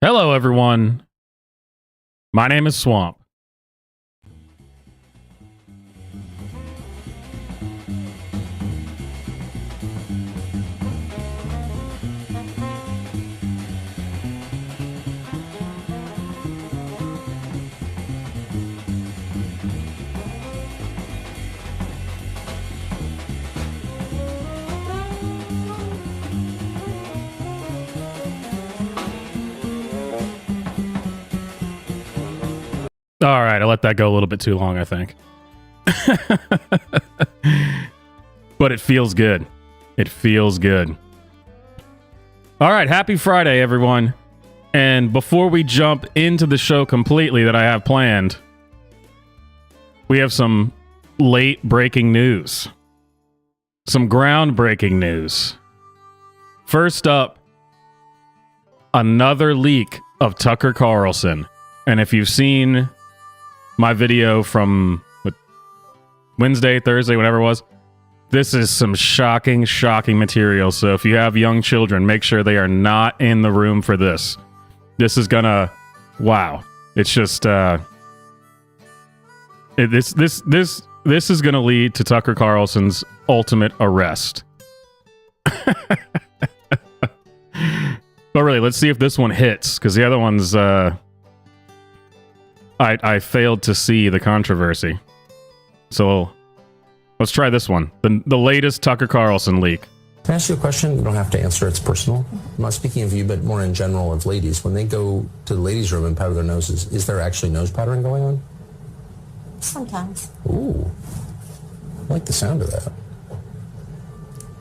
Hello, everyone. My name is Swamp. All right, I let that go a little bit too long, I think. But it feels good. It feels good. All right, happy Friday, everyone. And before we jump into the show completely that I have planned, we have some late breaking news. Some groundbreaking news. First up, another leak of Tucker Carlson. And if you've seen my video from Wednesday, Thursday, whatever it was, this is some shocking material. So if you have young children, make sure they are not in the room for this. This is gonna, wow. It's just, this is gonna lead to Tucker Carlson's ultimate arrest. But really, let's see if this one hits, because the other one's, I failed to see the controversy. So let's try this one. The latest Tucker Carlson leak. Can I ask you a question? You don't have to answer. It's personal. I'm not speaking of you, but more in general of ladies. When they go to the ladies' room and powder their noses, is there actually nose powdering going on? Sometimes. Ooh. I like the sound of that.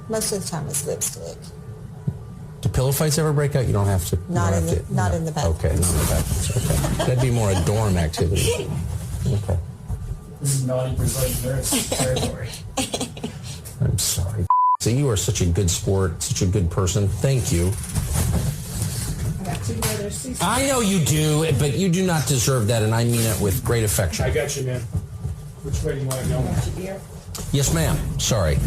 Most of the time it's lipstick. Do pillow fights ever break out? You don't have to. Not in the bathroom. Okay, not in the bathroom. Okay. That'd be more a dorm activity. Okay. This is naughty precise nurse territory. I'm sorry. So you are such a good sport, such a good person. Thank you. I got 2 brothers. I know you do, but you do not deserve that, and I mean it with great affection. I got you, man. Which way do you want to go? Yes, ma'am. Sorry.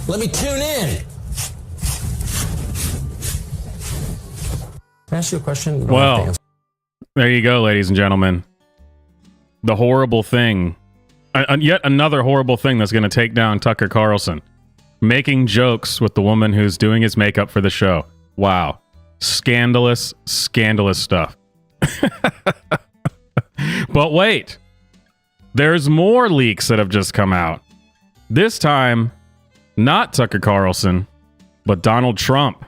Let me tune in. Can I ask you a question? You don't have to Well, answer. there you go, ladies and gentlemen. The horrible thing, yet another horrible thing that's going to take down Tucker Carlson. Making jokes with the woman who's doing his makeup for the show. Wow. Scandalous stuff. But wait. There's more leaks that have just come out. This time, not Tucker Carlson, but Donald Trump.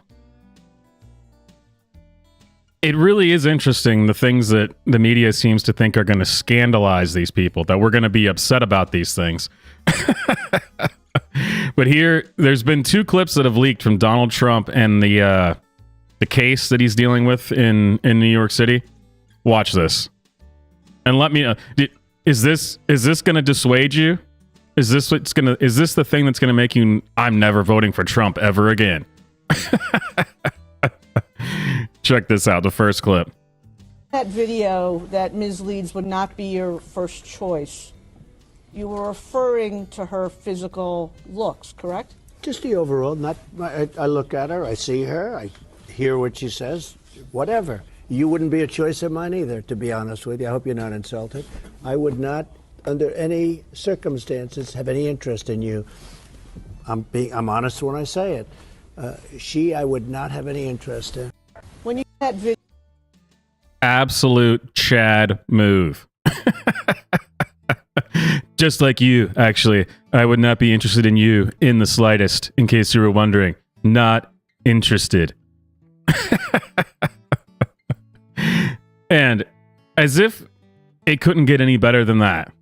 It really is interesting, the things that the media seems to think are going to scandalize these people, that we're going to be upset about these things. But here, there's been 2 clips that have leaked from Donald Trump and the case that he's dealing with in New York City. Watch this. And let me know, is this going to dissuade you? Is this the thing that's going to make you, I'm never voting for Trump ever again? Check this out, the first clip. That video that Ms. Leeds would not be your first choice. You were referring to her physical looks, correct? Just the overall. I look at her, I see her, I hear what she says, whatever. You wouldn't be a choice of mine either, to be honest with you. I hope you're not insulted. I would not, under any circumstances, have any interest in you. I'm honest when I say it. I would not have any interest in. When you that video. Absolute Chad move. Just like you, actually. I would not be interested in you in the slightest, in case you were wondering. Not interested. And as if it couldn't get any better than that.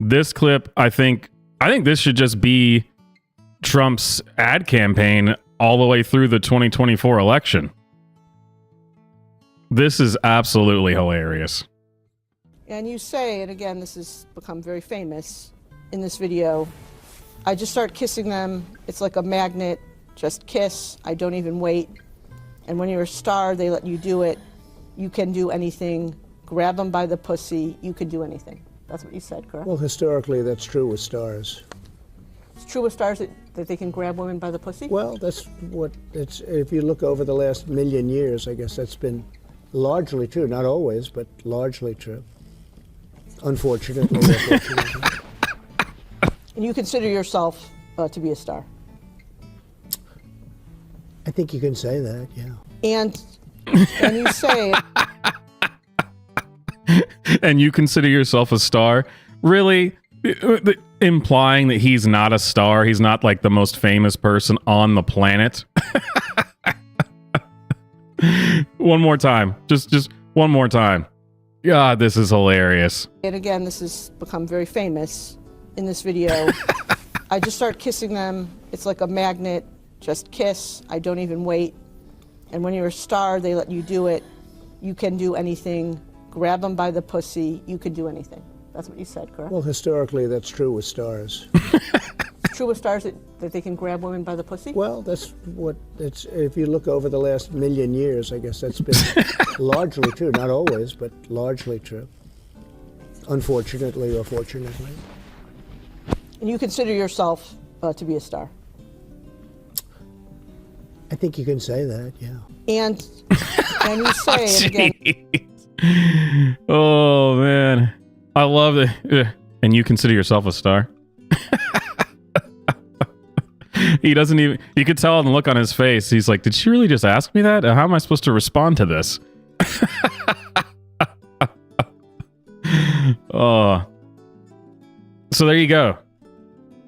This clip, I think this should just be Trump's ad campaign all the way through the 2024 election. This is absolutely hilarious. And you say, and again, this has become very famous in this video, I just start kissing them. It's like a magnet. Just kiss. I don't even wait. And when you're a star, they let you do it. You can do anything. Grab them by the pussy. You can do anything. That's what you said, correct? Well, historically, that's true with stars. It's true with stars that they can grab women by the pussy? Well, that's what it's. If you look over the last million years, I guess that's been Largely true, not always, but largely true. Unfortunately, or fortunately. And you consider yourself to be a star. I think you can say that, yeah. And you say, And you consider yourself a star? Really? Implying that he's not a star, he's not like the most famous person on the planet. One more time. Just one more time. God, this is hilarious. and again, this has become very famous in this video. I just start kissing them. It's like a magnet. Just kiss. I don't even wait. And when you're a star, they let you do it. You can do anything. Grab them by the pussy. You can do anything. That's what you said, correct? Well, historically, that's true with stars. True with stars that they can grab women by the pussy? Well, that's what it's. If you look over the last million years, I guess that's been largely true. Not always, but largely true. Unfortunately or fortunately. And you consider yourself to be a star. I think you can say that, yeah. And you say, and again, Jeez. Oh, man. I love it. And you consider yourself a star? He doesn't even... You could tell on the look on his face. He's like, did she really just ask me that? How am I supposed to respond to this? Oh. So there you go.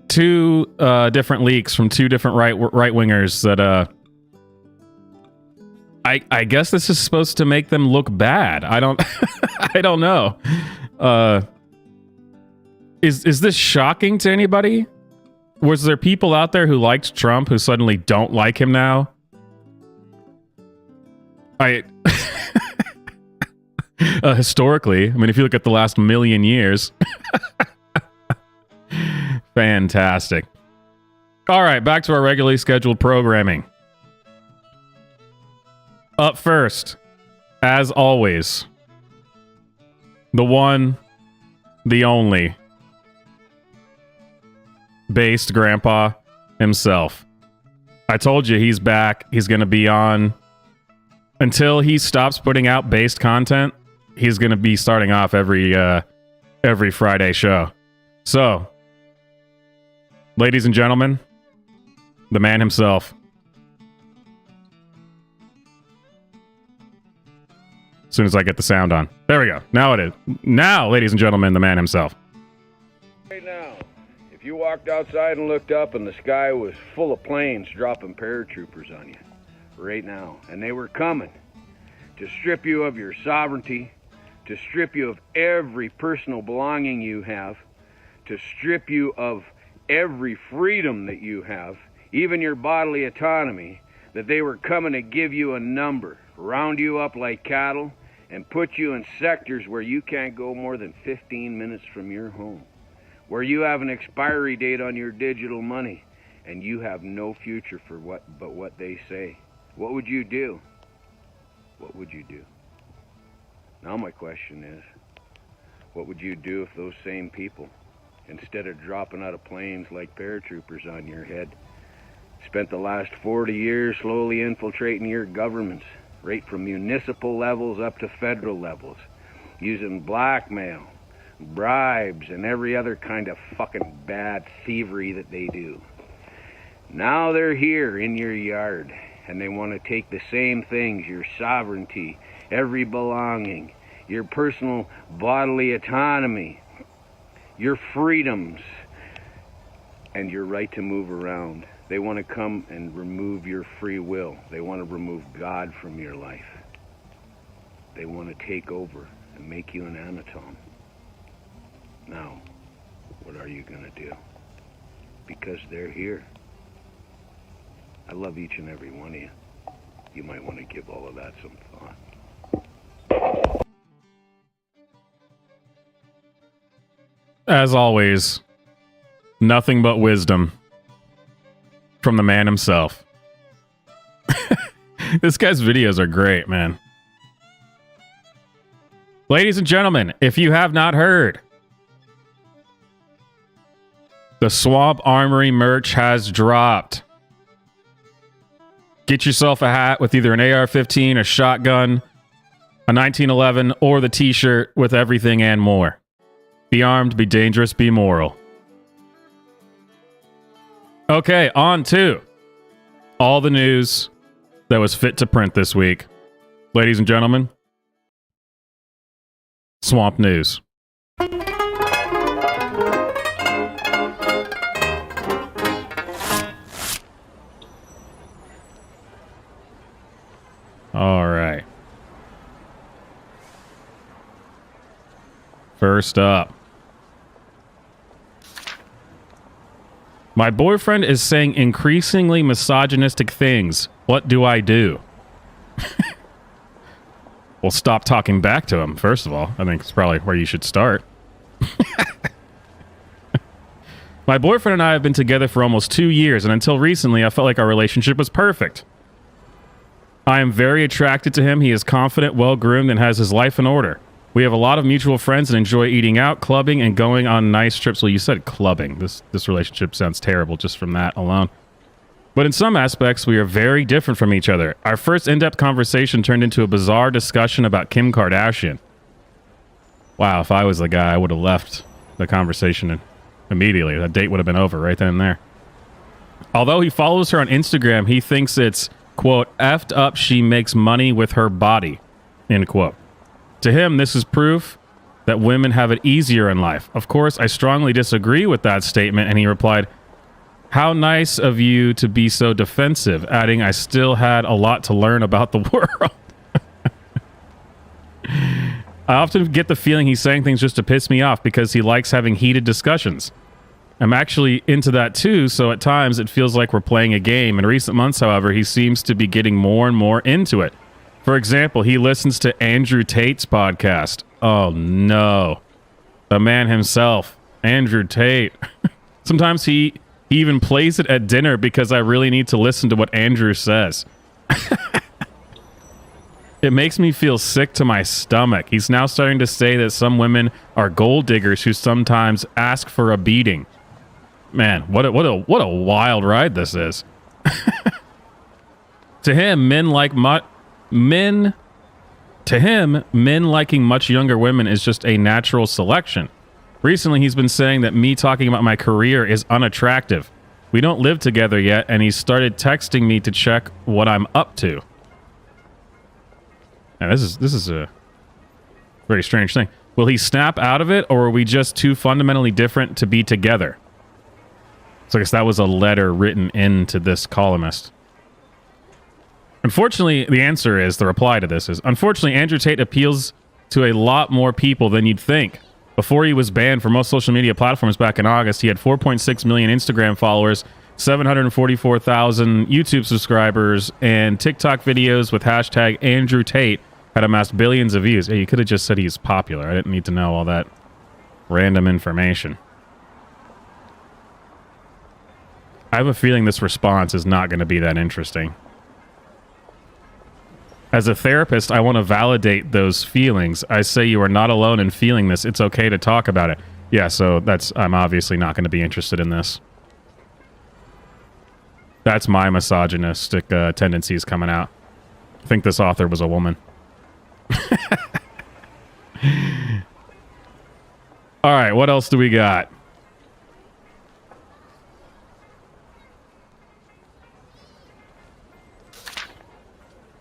Two different leaks from two different right-wingers that... I guess this is supposed to make them look bad. I don't I don't know. Is this shocking to anybody? Was there people out there who liked Trump who suddenly don't like him now? Historically, I mean, if you look at the last million years. Fantastic. All right, back to our regularly scheduled programming. Up first, as always, the one, the only, based grandpa himself. I told you he's back. He's going to be on until he stops putting out based content. He's going to be starting off every Friday show. So, ladies and gentlemen, the man himself. As soon as I get the sound on. There we go. Now it is. Now, ladies and gentlemen, the man himself. Right now, if you walked outside and looked up and the sky was full of planes dropping paratroopers on you, right now, and they were coming to strip you of your sovereignty, to strip you of every personal belonging you have, to strip you of every freedom that you have, even your bodily autonomy, that they were coming to give you a number, round you up like cattle, and put you in sectors where you can't go more than 15 minutes from your home, where you have an expiry date on your digital money, and you have no future for but what they say. What would you do? What would you do? Now my question is, what would you do if those same people, instead of dropping out of planes like paratroopers on your head, spent the last 40 years slowly infiltrating your governments, right from municipal levels up to federal levels, using blackmail, bribes, and every other kind of fucking bad thievery that they do. Now they're here in your yard, and they want to take the same things, your sovereignty, every belonging, your personal bodily autonomy, your freedoms, and your right to move around. They want to come and remove your free will. They want to remove God from your life. They want to take over and make you an Anatom. Now, what are you going to do? Because they're here. I love each and every one of you. You might want to give all of that some thought. As always, nothing but wisdom from the man himself. This guy's videos are great, man. Ladies and gentlemen, if you have not heard, the Swamp Armory merch has dropped. Get yourself a hat with either an AR-15, a shotgun, a 1911, or the t-shirt with everything and more. Be armed, be dangerous, be moral. Okay, on to all the news that was fit to print this week. Ladies and gentlemen, Swamp News. All right. First up. My boyfriend is saying increasingly misogynistic things. What do I do? Well, stop talking back to him, first of all. I think it's probably where you should start. My boyfriend and I have been together for almost 2 years, and until recently, I felt like our relationship was perfect. I am very attracted to him. He is confident, well-groomed, and has his life in order. We have a lot of mutual friends and enjoy eating out, clubbing, and going on nice trips. Well, you said clubbing. This relationship sounds terrible just from that alone. But in some aspects, we are very different from each other. Our first in-depth conversation turned into a bizarre discussion about Kim Kardashian. Wow, if I was the guy, I would have left the conversation immediately. That date would have been over right then and there. Although he follows her on Instagram, he thinks it's, quote, effed up she makes money with her body, end quote. To him, this is proof that women have it easier in life. Of course, I strongly disagree with that statement, and he replied, how nice of you to be so defensive, adding, I still had a lot to learn about the world. I often get the feeling he's saying things just to piss me off because he likes having heated discussions. I'm actually into that too, so at times it feels like we're playing a game. In recent months, however, he seems to be getting more and more into it. For example, he listens to Andrew Tate's podcast. Oh no. The man himself, Andrew Tate. Sometimes he even plays it at dinner because I really need to listen to what Andrew says. It makes me feel sick to my stomach. He's now starting to say that some women are gold diggers who sometimes ask for a beating. Man, what a wild ride this is. To him, men liking much younger women is just a natural selection. Recently, he's been saying that me talking about my career is unattractive. We don't live together yet, and he started texting me to check what I'm up to. Now, this is a very strange thing. Will he snap out of it, or are we just too fundamentally different to be together? So I guess that was a letter written into this columnist. Unfortunately, the reply to this is, unfortunately, Andrew Tate appeals to a lot more people than you'd think. Before he was banned from most social media platforms back in August, he had 4.6 million Instagram followers, 744,000 YouTube subscribers, and TikTok videos with hashtag Andrew Tate had amassed billions of views. Hey, you could have just said he's popular. I didn't need to know all that random information. I have a feeling this response is not going to be that interesting. As a therapist, I want to validate those feelings. I say you are not alone in feeling this. It's okay to talk about it. Yeah, so I'm obviously not going to be interested in this. That's my misogynistic tendencies coming out. I think this author was a woman. All right, what else do we got?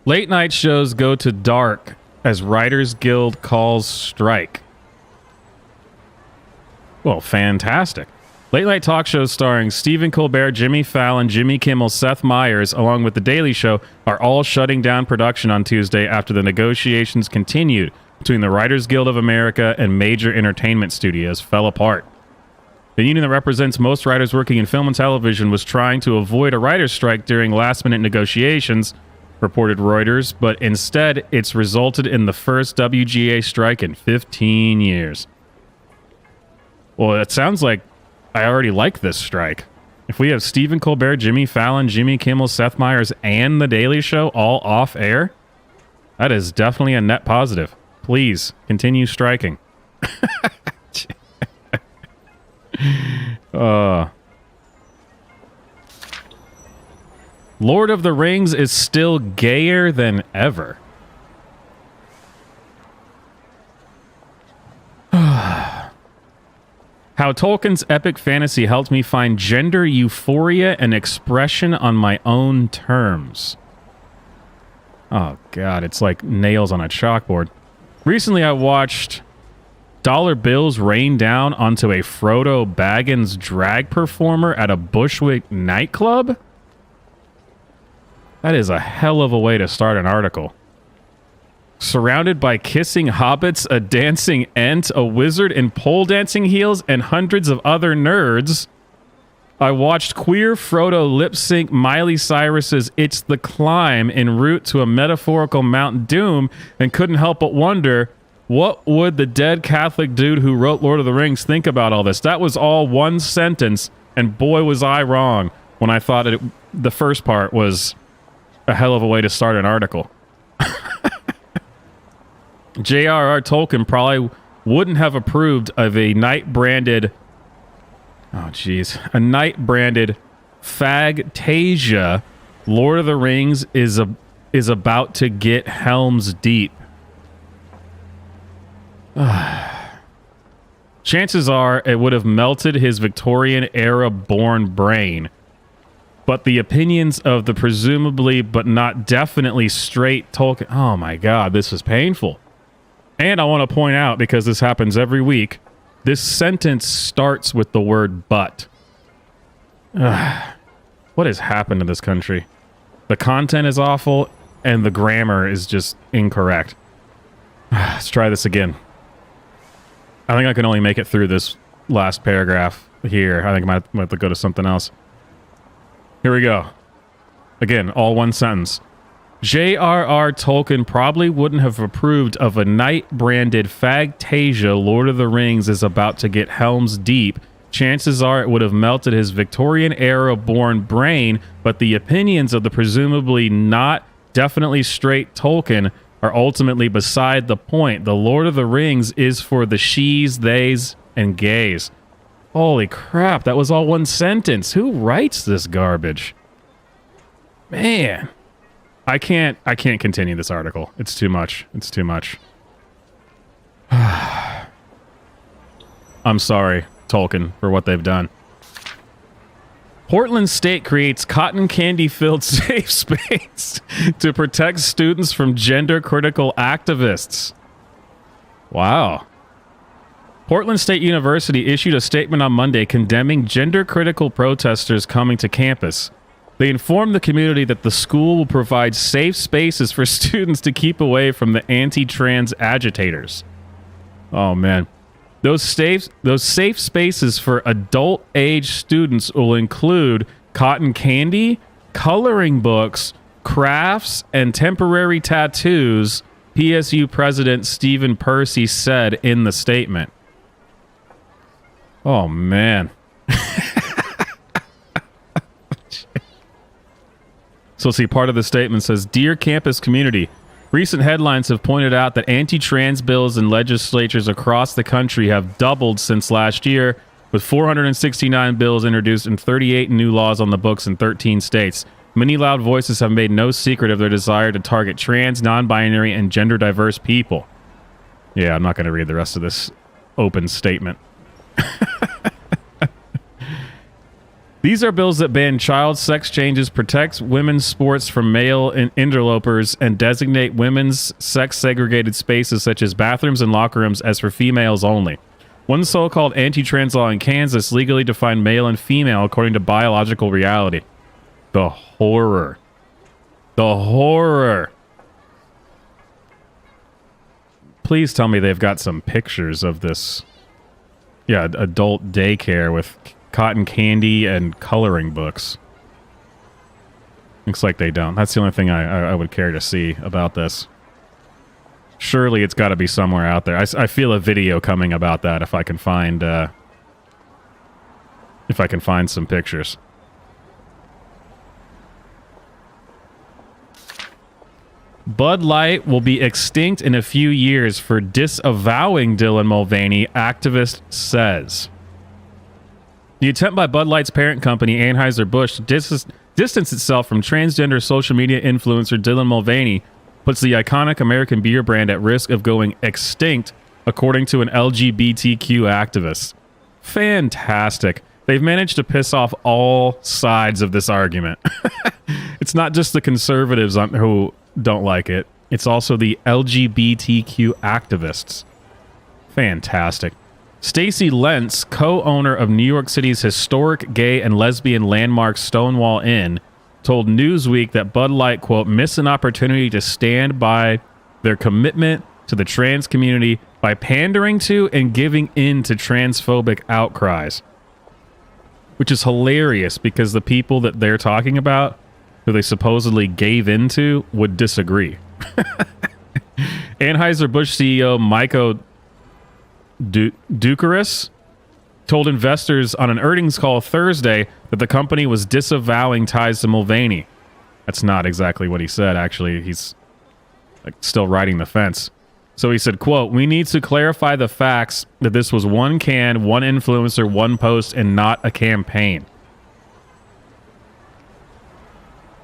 Late night shows go to dark as Writers Guild calls strike. Well, fantastic. Late night talk shows starring Stephen Colbert, Jimmy Fallon, Jimmy Kimmel, Seth Meyers, along with The Daily Show, are all shutting down production on Tuesday after the negotiations continued between the Writers Guild of America and major entertainment studios fell apart. The union that represents most writers working in film and television was trying to avoid a writer's strike during last-minute negotiations, reported Reuters, but instead it's resulted in the first WGA strike in 15 years. Well, it sounds like I already like this strike. If we have Stephen Colbert, Jimmy Fallon, Jimmy Kimmel, Seth Meyers, and The Daily Show all off air, that is definitely a net positive. Please continue striking. Lord of the Rings is still gayer than ever. How Tolkien's epic fantasy helped me find gender euphoria and expression on my own terms. Oh, God, it's like nails on a chalkboard. Recently, I watched dollar bills rain down onto a Frodo Baggins drag performer at a Bushwick nightclub. That is a hell of a way to start an article. Surrounded by kissing hobbits, a dancing ent, a wizard in pole dancing heels, and hundreds of other nerds, I watched queer Frodo lip sync Miley Cyrus's It's the Climb en route to a metaphorical Mount Doom and couldn't help but wonder, what would the dead Catholic dude who wrote Lord of the Rings think about all this? That was all one sentence, and boy was I wrong when I thought the first part was a hell of a way to start an article. J.R.R. Tolkien probably wouldn't have approved of a night-branded... Oh, jeez. A night-branded Fagtasia. Lord of the Rings is about to get Helm's Deep. Chances are it would have melted his Victorian-era born brain. But the opinions of the presumably but not definitely straight Tolkien... Oh my God, this is painful. And I want to point out, because this happens every week, this sentence starts with the word but. What has happened to this country? The content is awful, and the grammar is just incorrect. Let's try this again. I think I can only make it through this last paragraph here. I think I might have to go to something else. Here we go. Again, all one sentence. J.R.R. Tolkien probably wouldn't have approved of a night-branded Fagtasia Lord of the Rings is about to get Helm's Deep. Chances are it would have melted his Victorian-era born brain, but the opinions of the presumably not definitely straight Tolkien are ultimately beside the point. The Lord of the Rings is for the she's, theys, and gays. Holy crap, that was all one sentence. Who writes this garbage? Man. I can't continue this article. It's too much. It's too much. I'm sorry, Tolkien, for what they've done. Portland State creates cotton candy-filled safe space to protect students from gender-critical activists. Wow. Portland State University issued a statement on Monday condemning gender-critical protesters coming to campus. They informed the community that the school will provide safe spaces for students to keep away from the anti-trans agitators. Oh, man. Those safe spaces for adult-age students will include cotton candy, coloring books, crafts, and temporary tattoos, PSU President Stephen Percy said in the statement. Oh, man. So see, part of the statement says, Dear campus community, recent headlines have pointed out that anti-trans bills in legislatures across the country have doubled since last year, with 469 bills introduced and 38 new laws on the books in 13 states. Many loud voices have made no secret of their desire to target trans, non-binary, and gender-diverse people. Yeah, I'm not going to read the rest of this open statement. These are bills that ban child sex changes, protect women's sports from male interlopers, and designate women's sex-segregated spaces such as bathrooms and locker rooms as for females only. One so-called anti-trans law in Kansas legally defined male and female according to biological reality. The horror. The horror. Please tell me they've got some pictures of this, adult daycare with cotton candy and coloring books. Looks like they don't. That's the only thing I would care to see about this. Surely it's got to be somewhere out there. I feel a video coming about that if I can find some pictures. Bud Light will be extinct in a few years for disavowing Dylan Mulvaney, activist says. The attempt by Bud Light's parent company, Anheuser-Busch, to distance itself from transgender social media influencer Dylan Mulvaney puts the iconic American beer brand at risk of going extinct, according to an LGBTQ activist. Fantastic. They've managed to piss off all sides of this argument. It's not just the conservatives who don't like it. It's also the LGBTQ activists. Fantastic. Stacey Lentz, co-owner of New York City's historic gay and lesbian landmark Stonewall Inn, told Newsweek that Bud Light, quote, missed an opportunity to stand by their commitment to the trans community by pandering to and giving in to transphobic outcries. Which is hilarious because the people that they're talking about, who they supposedly gave into, would disagree. Anheuser-Busch CEO Michael Doukeris told investors on an earnings call Thursday that the company was disavowing ties to Mulvaney. That's not exactly what he said, actually. He's still riding the fence. So he said, quote, we need to clarify the facts that this was one can, one influencer, one post, and not a campaign.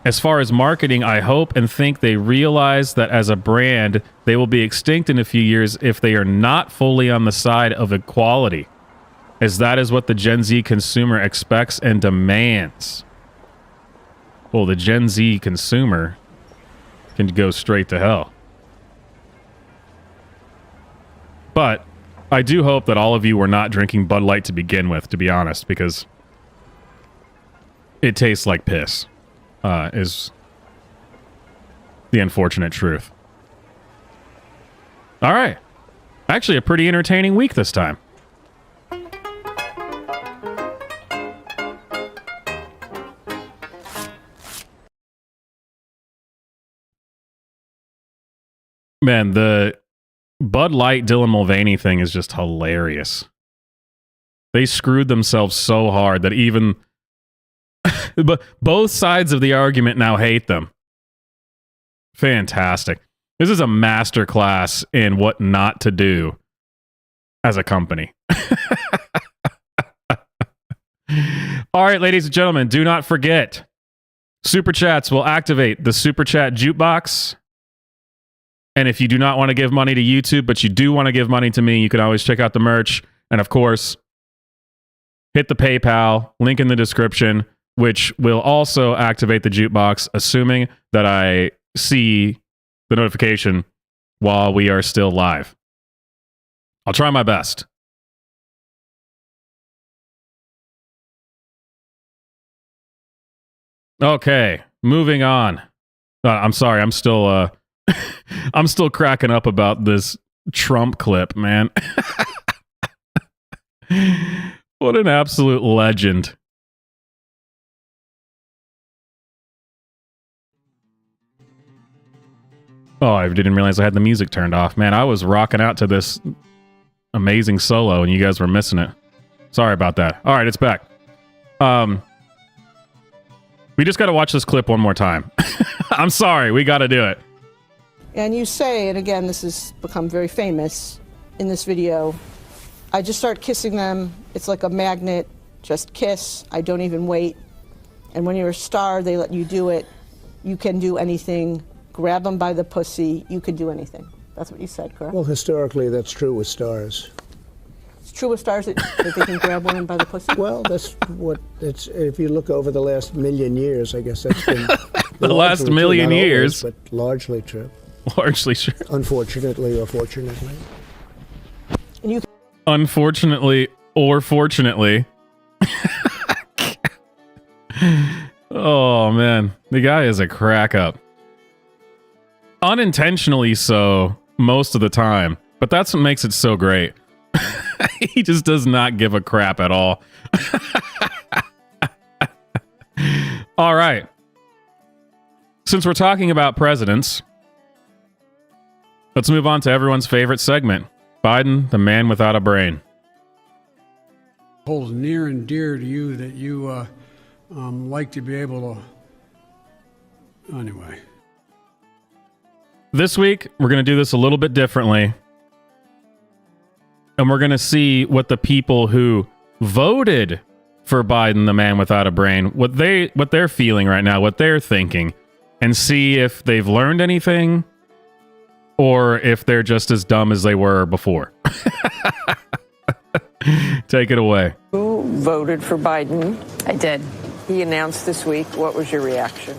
As far as marketing, I hope and think they realize that as a brand, they will be extinct in a few years if they are not fully on the side of equality, as that is what the Gen Z consumer expects and demands. Well, the Gen Z consumer can go straight to hell. But I do hope that all of you were not drinking Bud Light to begin with, to be honest, because it tastes like piss. Is the unfortunate truth. All right. Actually, a pretty entertaining week this time. Man, the Bud Light Dylan Mulvaney thing is just hilarious. They screwed themselves so hard that even but both sides of the argument now hate them. Fantastic. This is a masterclass in what not to do as a company. All right, ladies and gentlemen, do not forget, Super Chats will activate the Super Chat jukebox. And if you do not want to give money to YouTube, but you do want to give money to me, you can always check out the merch. And of course, hit the PayPal, link in the description, which will also activate the jukebox, assuming that I see the notification while we are still live. I'll try my best. Okay, moving on. I'm sorry, I'm still I'm still cracking up about this Trump clip, man. What an absolute legend. Oh, I didn't realize I had the music turned off. Man, I was rocking out to this amazing solo and you guys were missing it. Sorry about that. All right, it's back. We just got to watch this clip one more time. I'm sorry, we got to do it. And you say, and again, this has become very famous in this video, I just start kissing them. It's like a magnet. Just kiss. I don't even wait. And when you're a star, they let you do it. You can do anything. Grab them by the pussy. You can do anything. That's what you said, correct? Well, historically, that's true with stars. It's true with stars that they can grab women by the pussy? Well, that's what it's. If you look over the last million years, I guess that's been the last million true. Not years, always, but largely true. Largely true. Unfortunately or fortunately. And you Unfortunately or fortunately. Oh, man. The guy is a crack up. Unintentionally so most of the time. But that's what makes it so great. He just does not give a crap at all. All right. Since we're talking about presidents, let's move on to everyone's favorite segment. Biden, the man without a brain. Holds near and dear to you that you like to be able to... Anyway. This week, we're going to do this a little bit differently. And we're going to see what the people who voted for Biden, the man without a brain, what they're feeling right now, what they're thinking, and see if they've learned anything or if they're just as dumb as they were before. Take it away. Who voted for Biden? I did. He announced this week. What was your reaction?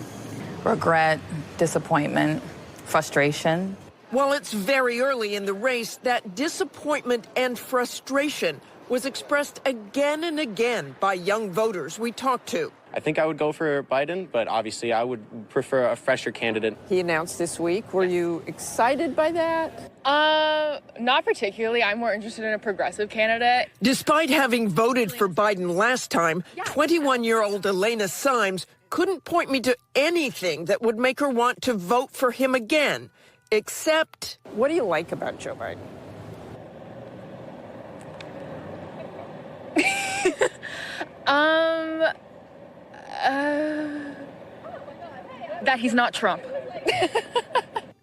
Regret, disappointment, frustration. While it's very early in the race, that disappointment and frustration was expressed again and again by young voters we talked to. I think I would go for Biden, but obviously I would prefer a fresher candidate. He announced this week. Were you excited by that? Not particularly. I'm more interested in a progressive candidate. Despite having voted for Biden last time, 21-year-old Elena Symes couldn't point me to anything that would make her want to vote for him again, except... What do you like about Joe Biden? That he's not Trump.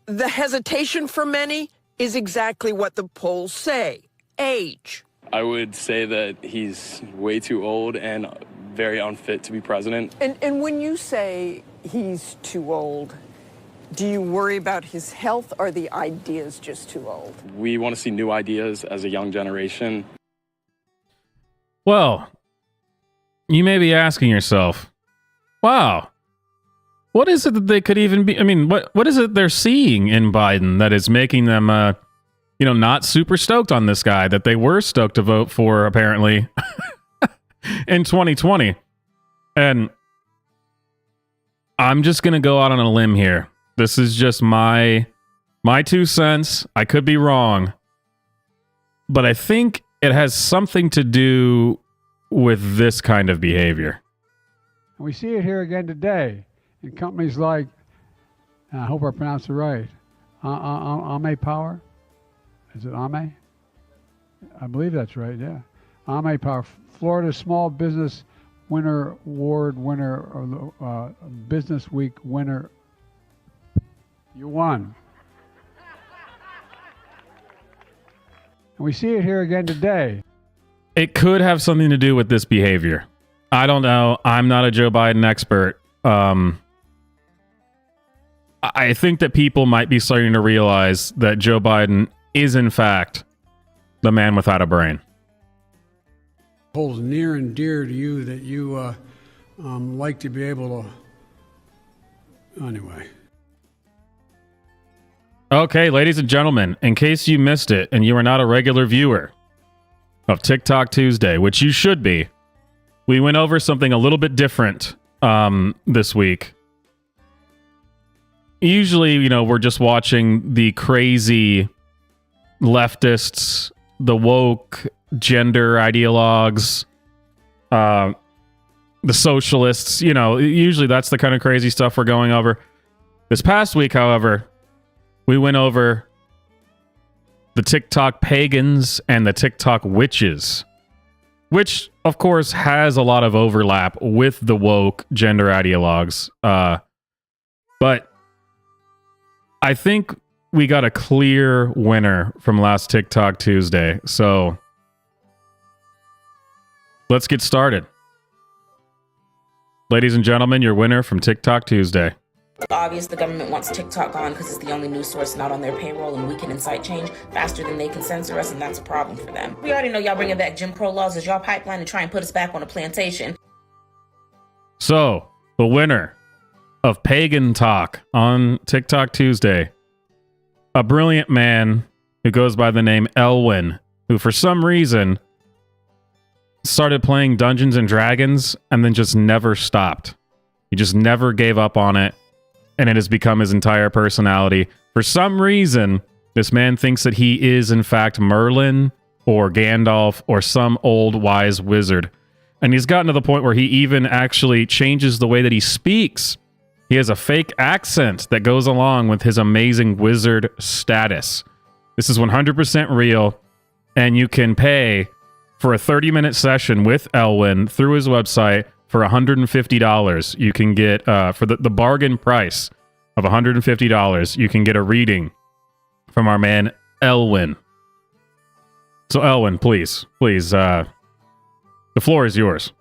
The hesitation for many is exactly what the polls say. Age. I would say that he's way too old and very unfit to be president. And when you say he's too old, do you worry about his health or the ideas just too old? We want to see new ideas as a young generation. Well, you may be asking yourself, wow, what is it that they could even be? I mean, what is it they're seeing in Biden that is making them, not super stoked on this guy that they were stoked to vote for, apparently, in 2020? And I'm just going to go out on a limb here. This is just my 2 cents. I could be wrong. But I think it has something to do with this kind of behavior. And we see it here again today in companies like, I hope I pronounced it right, Ame Power. Is it Ame? I believe that's right, yeah. Ame Power, Florida Small Business Winner Award winner, or Business Week winner. You won. And we see it here again today. It could have something to do with this behavior. I don't know. I'm not a Joe Biden expert. I think that people might be starting to realize that Joe Biden is, in fact, the man without a brain. Holds near and dear to you that you like to be able to... Anyway. Okay, ladies and gentlemen, in case you missed it and you are not a regular viewer of TikTok Tuesday, which you should be, we went over something a little bit different this week. Usually, we're just watching the crazy leftists, the woke gender ideologues, the socialists, usually that's the kind of crazy stuff we're going over. This past week, however, we went over the TikTok pagans and the TikTok witches, which, of course, has a lot of overlap with the woke gender ideologues. But I think we got a clear winner from last TikTok Tuesday. So let's get started. Ladies and gentlemen, your winner from TikTok Tuesday. Obvious the government wants TikTok gone because it's the only news source not on their payroll, and we can incite change faster than they can censor us, and that's a problem for them. We already know y'all bringing back Jim Crow laws as y'all pipeline and try and put us back on a plantation. So, the winner of Pagan Talk on TikTok Tuesday, a brilliant man who goes by the name Elwin, who for some reason started playing Dungeons and Dragons and then just never stopped. He just never gave up on it, and it has become his entire personality. For some reason, this man thinks that he is, in fact, Merlin or Gandalf or some old wise wizard. And he's gotten to the point where he even actually changes the way that he speaks. He has a fake accent that goes along with his amazing wizard status. This is 100% real, and you can pay for a 30-minute session with Elwin through his website for $150. You can get, for the bargain price of $150, you can get a reading from our man Elwin. So Elwin, please, the floor is yours.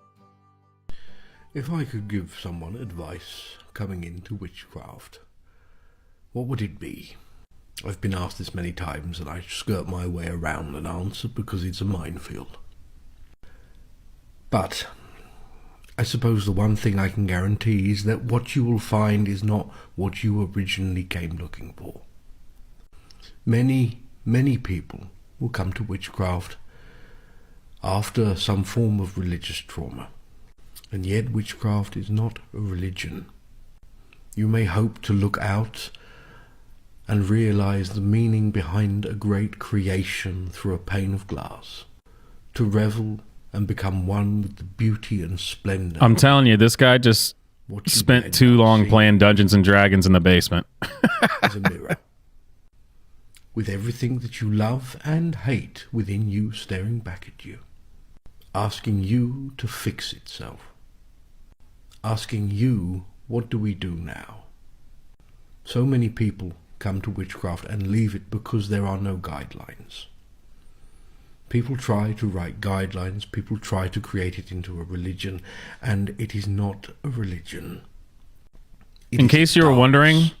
If I could give someone advice coming into witchcraft, what would it be? I've been asked this many times and I skirt my way around an answer because it's a minefield. But I suppose the one thing I can guarantee is that what you will find is not what you originally came looking for. Many, many people will come to witchcraft after some form of religious trauma. And yet witchcraft is not a religion. You may hope to look out and realize the meaning behind a great creation through a pane of glass, to revel and become one with the beauty and splendor. I'm telling you, this guy just spent too long playing Dungeons and Dragons in the basement. As a mirror, with everything that you love and hate within you staring back at you, asking you to fix itself, asking you, what do we do now? So many people come to witchcraft and leave it because there are no guidelines. People try to write guidelines, people try to create it into a religion, and it is not a religion. In case you were wondering,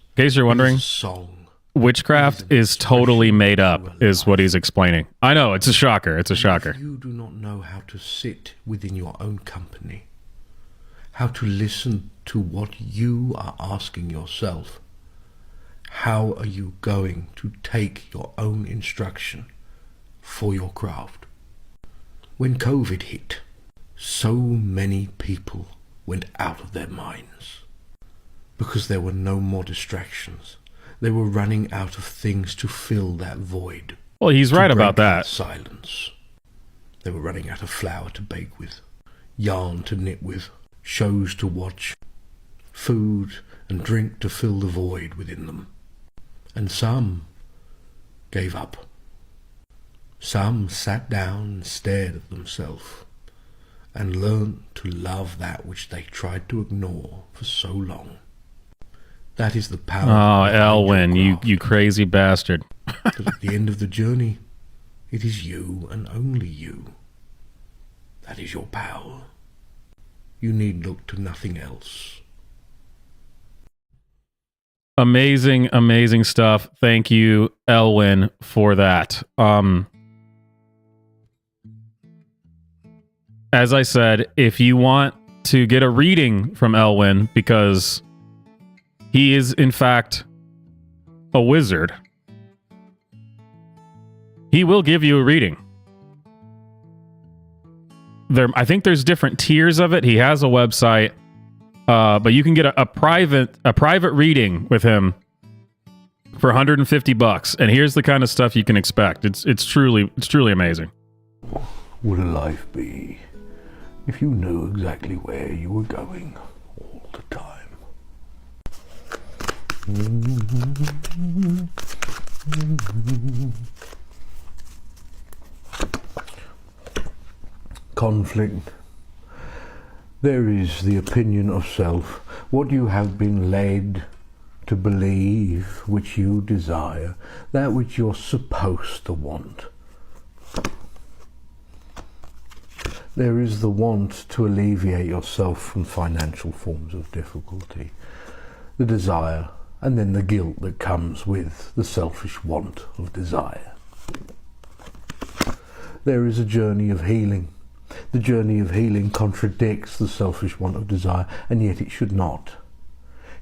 witchcraft is totally made up, is what he's explaining. I know, it's a shocker, it's a shocker. If you do not know how to sit within your own company, how to listen to what you are asking yourself, how are you going to take your own instruction for your craft? When COVID hit, so many people went out of their minds because there were no more distractions. They were running out of things to fill that void. Well, he's right about that. Silence. They were running out of flour to bake with, yarn to knit with, shows to watch, food and drink to fill the void within them. And some gave up. Some sat down and stared at themselves and learned to love that which they tried to ignore for so long. That is the power. Oh, Elwyn, you crazy bastard. Because at the end of the journey, it is you and only you. That is your power. You need look to nothing else. Amazing, amazing stuff. Thank you, Elwyn, for that. As I said, if you want to get a reading from Elwyn, because he is, in fact, a wizard, he will give you a reading. I think there's different tiers of it. He has a website, but you can get a private reading with him for $150. And here's the kind of stuff you can expect. It's truly amazing. Would a life be if you knew exactly where you were going all the time? Conflict. There is the opinion of self, what you have been led to believe, which you desire, that which you're supposed to want. There is the want to alleviate yourself from financial forms of difficulty, the desire, and then the guilt that comes with the selfish want of desire. There is a journey of healing. The journey of healing contradicts the selfish want of desire, and yet it should not.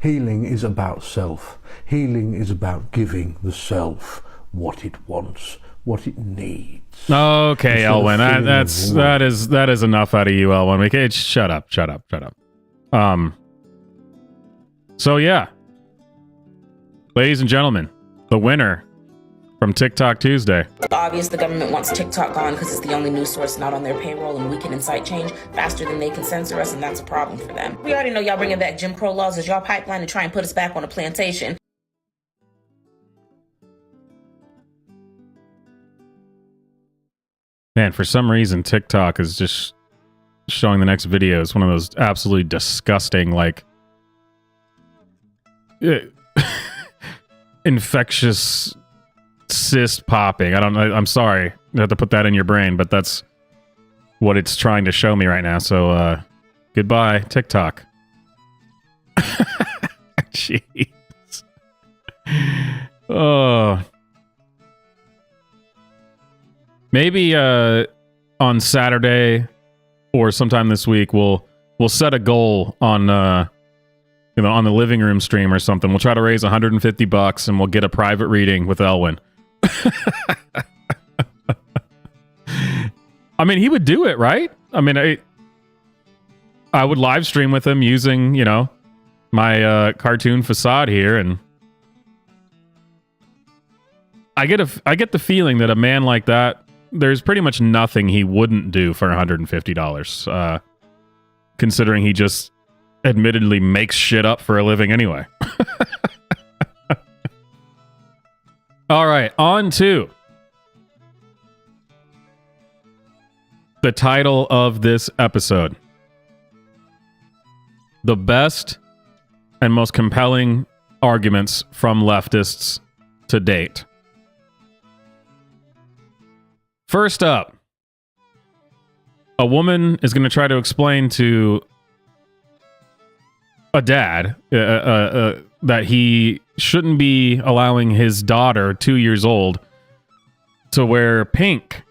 Healing is about self. Healing is about giving the self what it wants, what it needs. Okay, Elwyn, that is enough out of you, Elwyn. Okay, shut up. So yeah, ladies and gentlemen, the winner from TikTok Tuesday. Obvious the government wants TikTok gone because it's the only news source not on their payroll, and we can incite change faster than they can censor us, and that's a problem for them. We already know y'all bringing back Jim Crow laws as y'all pipeline to try and put us back on a plantation. Man, for some reason, TikTok is just showing the next video. It's one of those absolutely disgusting, like, infectious cyst popping. I don't know. I'm sorry. You have to put that in your brain, but that's what it's trying to show me right now. So, goodbye, TikTok. Jeez. Oh. Maybe on Saturday or sometime this week, we'll set a goal on on the living room stream or something. We'll try to raise $150 and we'll get a private reading with Elwin. I mean, he would do it, right? I mean, I would live stream with him using, my cartoon facade here, and I get the feeling that a man like that, there's pretty much nothing he wouldn't do for $150, considering he just admittedly makes shit up for a living anyway. All right, on to the title of this episode. The best and most compelling arguments from leftists to date. First up, a woman is going to try to explain to a dad that he shouldn't be allowing his daughter, 2 years old, to wear pink.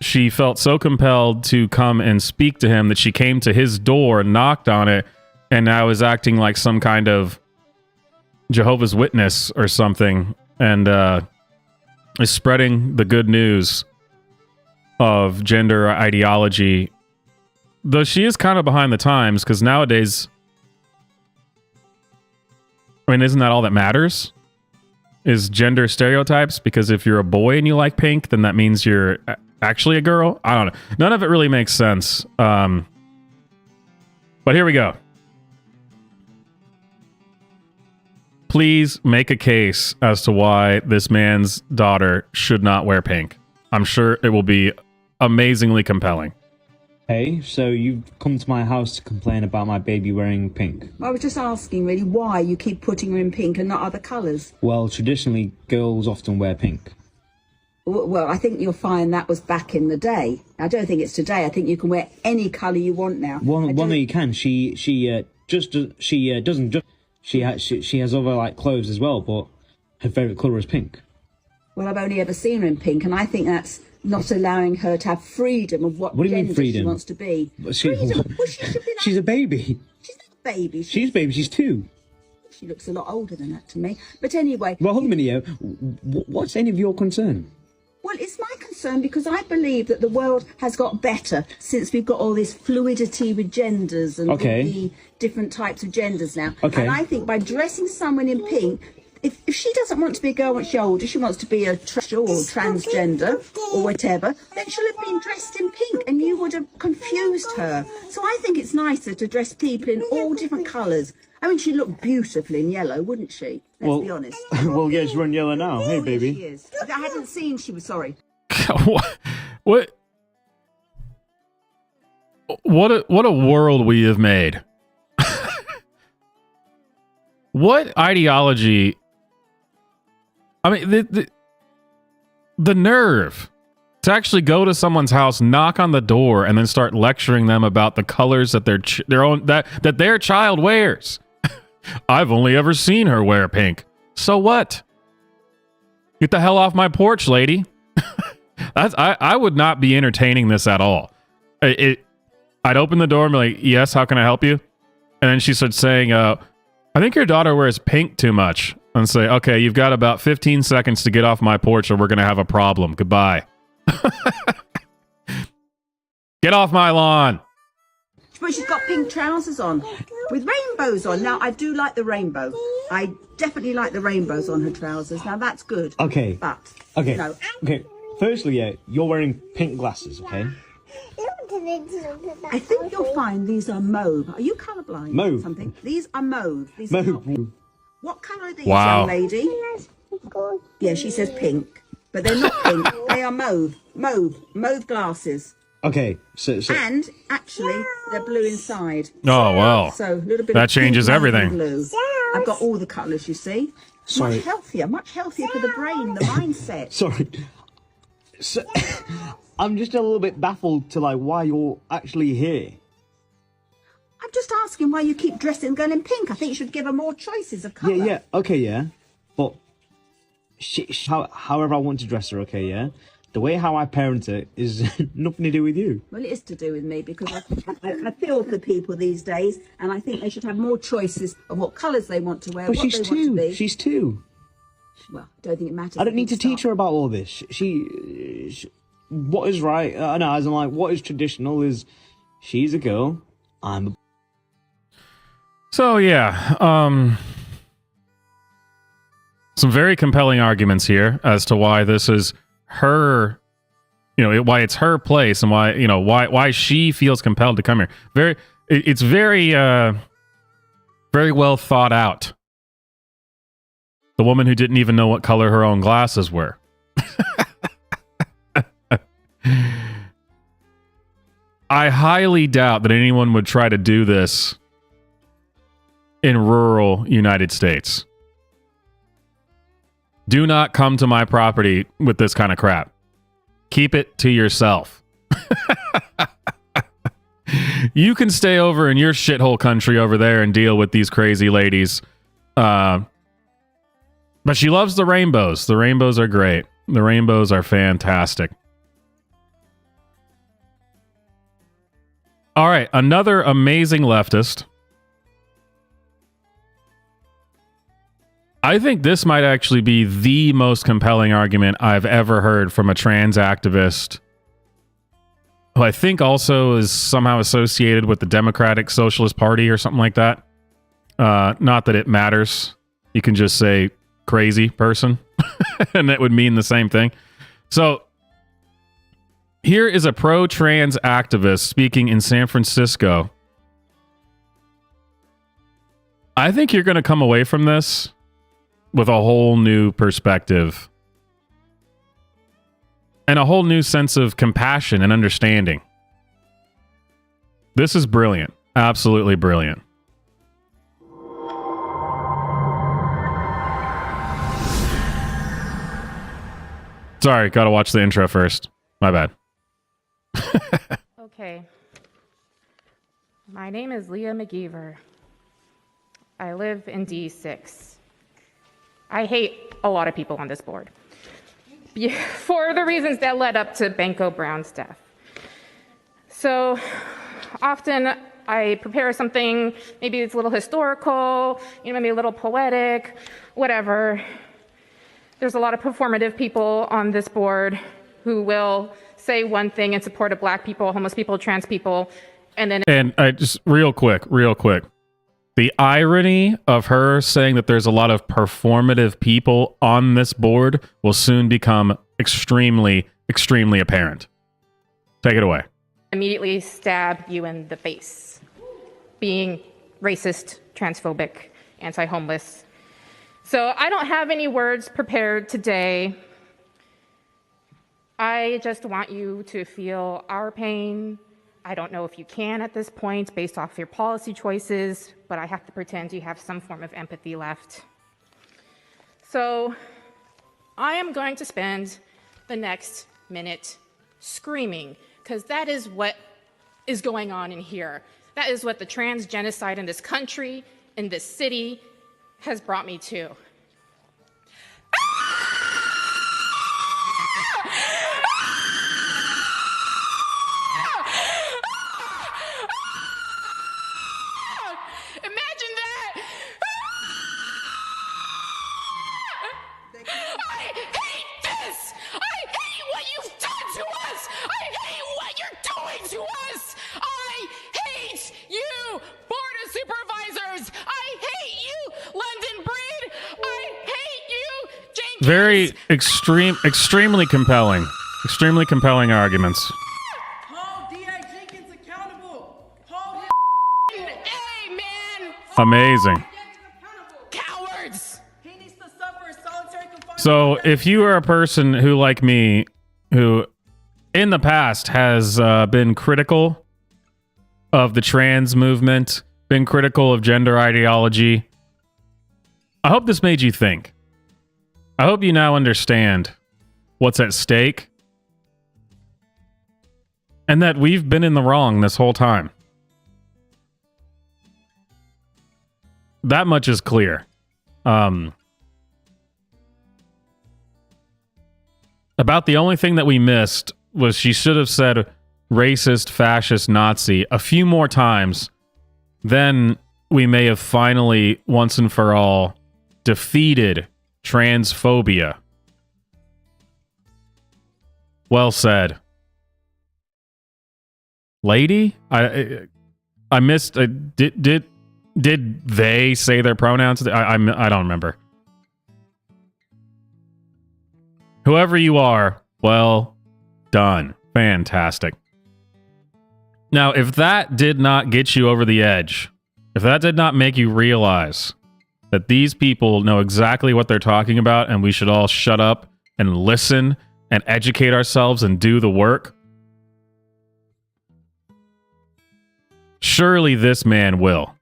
She felt so compelled to come and speak to him that she came to his door and knocked on it, and now is acting like some kind of Jehovah's Witness or something, and is spreading the good news of gender ideology. Though she is kind of behind the times, because nowadays, I mean, isn't that all that matters? Is gender stereotypes? Because if you're a boy and you like pink, then that means you're actually a girl? I don't know. None of it really makes sense. But here we go. Please make a case as to why this man's daughter should not wear pink. I'm sure it will be amazingly compelling. Hey, so you've come to my house to complain about my baby wearing pink. I was just asking, really, why you keep putting her in pink and not other colours. Well, traditionally, girls often wear pink. Well, I think you'll find that was back in the day. I don't think it's today. I think you can wear any colour you want now. Well, no, you can. She has other like clothes as well, but her favourite colour is pink. Well, I've only ever seen her in pink, and I think that's not allowing her to have freedom of what do you gender mean freedom? she wants to be. Freedom? Well, she's a baby. She's not a baby. She's a baby. She's 2. She looks a lot older than that to me. But anyway... Well, hold a minute here. What's any of your concern? Well, it's my concern because I believe that the world has got better since we've got all this fluidity with genders and all the different types of genders now. And I think by dressing someone in pink, if she doesn't want to be a girl when she's older, she wants to be a transgender or whatever, then she'll have been dressed in pink and you would have confused her. So I think it's nicer to dress people in all different colours. I mean, she'd look beautiful in yellow, wouldn't she? Let's be honest. Well, yeah, she's wearing yellow now. Hey, baby. She is. I hadn't seen she was sorry. What a world we have made. What ideology? I mean, the nerve to actually go to someone's house, knock on the door, and then start lecturing them about the colors that that their child wears. I've only ever seen her wear pink. So what? Get the hell off my porch, lady. I would not be entertaining this at all. I'd open the door and be like, yes, how can I help you? And then she starts saying, I think your daughter wears pink too much. And say, okay, you've got about 15 seconds to get off my porch or we're going to have a problem. Goodbye. Get off my lawn. But she's got pink trousers on with rainbows on. Now, I do like the rainbow. I definitely like the rainbows on her trousers. Now, that's good. Okay. But, okay. No. Okay. Firstly, yeah, you're wearing pink glasses, okay? I think you'll find these are mauve. Are you colourblind? Mauve. Something. These are mauve. These mauve. Are not... What colour are these, wow. young lady? Yeah, she says pink. But they're not pink. They are mauve. Mauve glasses. Okay, so... And, actually, they're blue inside. Oh, well. So, a little bit that of changes pink, everything. Blue. I've got all the colours, you see. Sorry. Much healthier for the brain, the mindset. Sorry. So, I'm just a little bit baffled to, like, why you're actually here. I'm just asking why you keep dressing and going in pink. I think you should give her more choices of colour. Yeah, okay, yeah. But however I want to dress her, okay, yeah? the way how I parent her is nothing to do with you. Well, it is to do with me because I feel for people these days, and I think they should have more choices of what colours they want to wear. But what she's they want to two. be. She's two. Well, I don't think it matters. I don't need to teach her about all this. She what is right? No, as in like what is traditional is she's a girl. I'm a... So yeah, some very compelling arguments here as to why this is her, why it's her place and why, why she feels compelled to come here. It's very, very well thought out. The woman who didn't even know what color her own glasses were. I highly doubt that anyone would try to do this in rural United States. Do not come to my property with this kind of crap. Keep it to yourself. You can stay over in your shithole country over there and deal with these crazy ladies. But she loves the rainbows. The rainbows are great. The rainbows are fantastic. All right, another amazing leftist. I think this might actually be the most compelling argument I've ever heard from a trans activist, who I think also is somehow associated with the Democratic Socialist Party or something like that. Not that it matters. You can just say crazy person, and that would mean the same thing. So here is a pro-trans activist speaking in San Francisco. I think you're going to come away from this with a whole new perspective and a whole new sense of compassion and understanding. This is brilliant. Absolutely brilliant. Sorry, gotta watch the intro first. My bad. Okay. My name is Leah McGeever. I live in D6. I hate a lot of people on this board for the reasons that led up to Banko Brown's death. So often I prepare something, maybe it's a little historical, maybe a little poetic, whatever. There's a lot of performative people on this board who will say one thing in support of black people, homeless people, trans people, and then... And just real quick. The irony of her saying that there's a lot of performative people on this board will soon become extremely, extremely apparent. Take it away. Immediately stab you in the face. Being racist, transphobic, anti-homeless. So I don't have any words prepared today. I just want you to feel our pain. I don't know if you can at this point based off your policy choices, but I have to pretend you have some form of empathy left. So I am going to spend the next minute screaming, because that is what is going on in here. That is what the trans genocide in this country, in this city, has brought me to. Very extremely compelling. Extremely compelling arguments. Amazing. So if you are a person who, like me, who in the past has been critical of the trans movement, been critical of gender ideology, I hope this made you think. I hope you now understand what's at stake and that we've been in the wrong this whole time. That much is clear. About the only thing that we missed was she should have said racist, fascist, Nazi a few more times. Then we may have finally, once and for all, defeated transphobia. Well said. Lady? I missed. Did they say their pronouns? I don't remember. Whoever you are, well done. Fantastic. Now, if that did not get you over the edge, if that did not make you realize that these people know exactly what they're talking about and we should all shut up and listen and educate ourselves and do the work, surely this man will.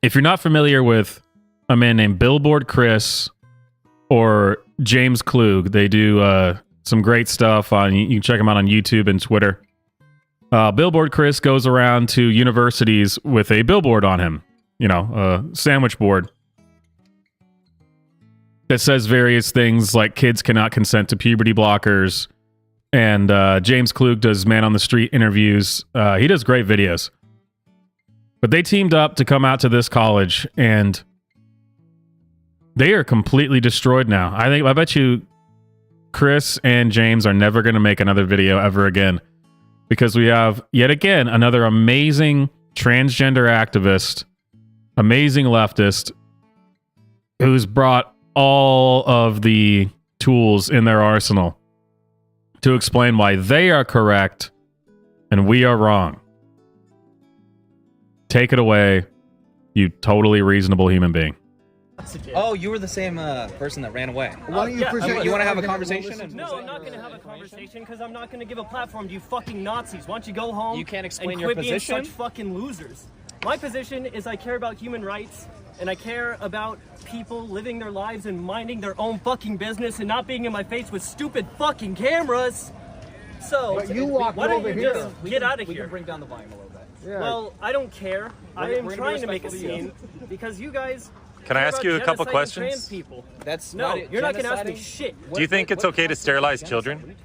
If you're not familiar with a man named Billboard Chris or James Klug, they do some great stuff on. You can check them out on YouTube and Twitter. Billboard Chris goes around to universities with a billboard on him, a sandwich board that says various things like kids cannot consent to puberty blockers. And James Klug does man on the street interviews. He does great videos. But they teamed up to come out to this college, and they are completely destroyed now. I bet you Chris and James are never going to make another video ever again, because we have yet again another amazing transgender activist, amazing leftist, who's brought all of the tools in their arsenal to explain why they are correct and we are wrong. Take it away, you totally reasonable human being. Oh, you were the same person that ran away. Why don't you present? You want to have a conversation? No, I'm not going to have a conversation because I'm not going to give a platform to you fucking Nazis. Why don't you go home? You can't explain and your quit position. Being such fucking losers. My position is I care about human rights and I care about people living their lives and minding their own fucking business and not being in my face with stupid fucking cameras. So But you walked why don't over you here. just get out of We here? can bring down the volume a little bit. Yeah. Well, I don't care. I am we're gonna be trying to make a respectful to you. scene because you guys. Can I care ask about you a couple genociding questions? Trans people. That's no. not You're not going to ask me genociding? shit. Do you think it's okay to sterilize children?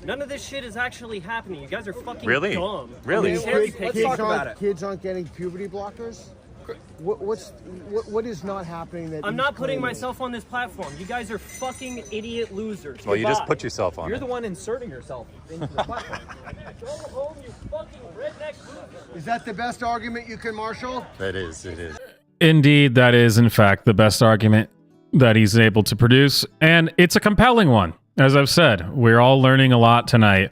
None of this shit is actually happening. You guys are fucking Really? dumb. Really? You're cherry-picking. Kids aren't getting puberty blockers. What is not happening that I'm not putting myself on this platform. You guys are fucking idiot losers. Well, you just Goodbye. put yourself on You're it. the one inserting yourself into the platform. Go home, you fucking redneck loser. Is that the best argument you can marshal? It is. Indeed, that is, in fact, the best argument that he's able to produce. And it's a compelling one. As I've said, we're all learning a lot tonight.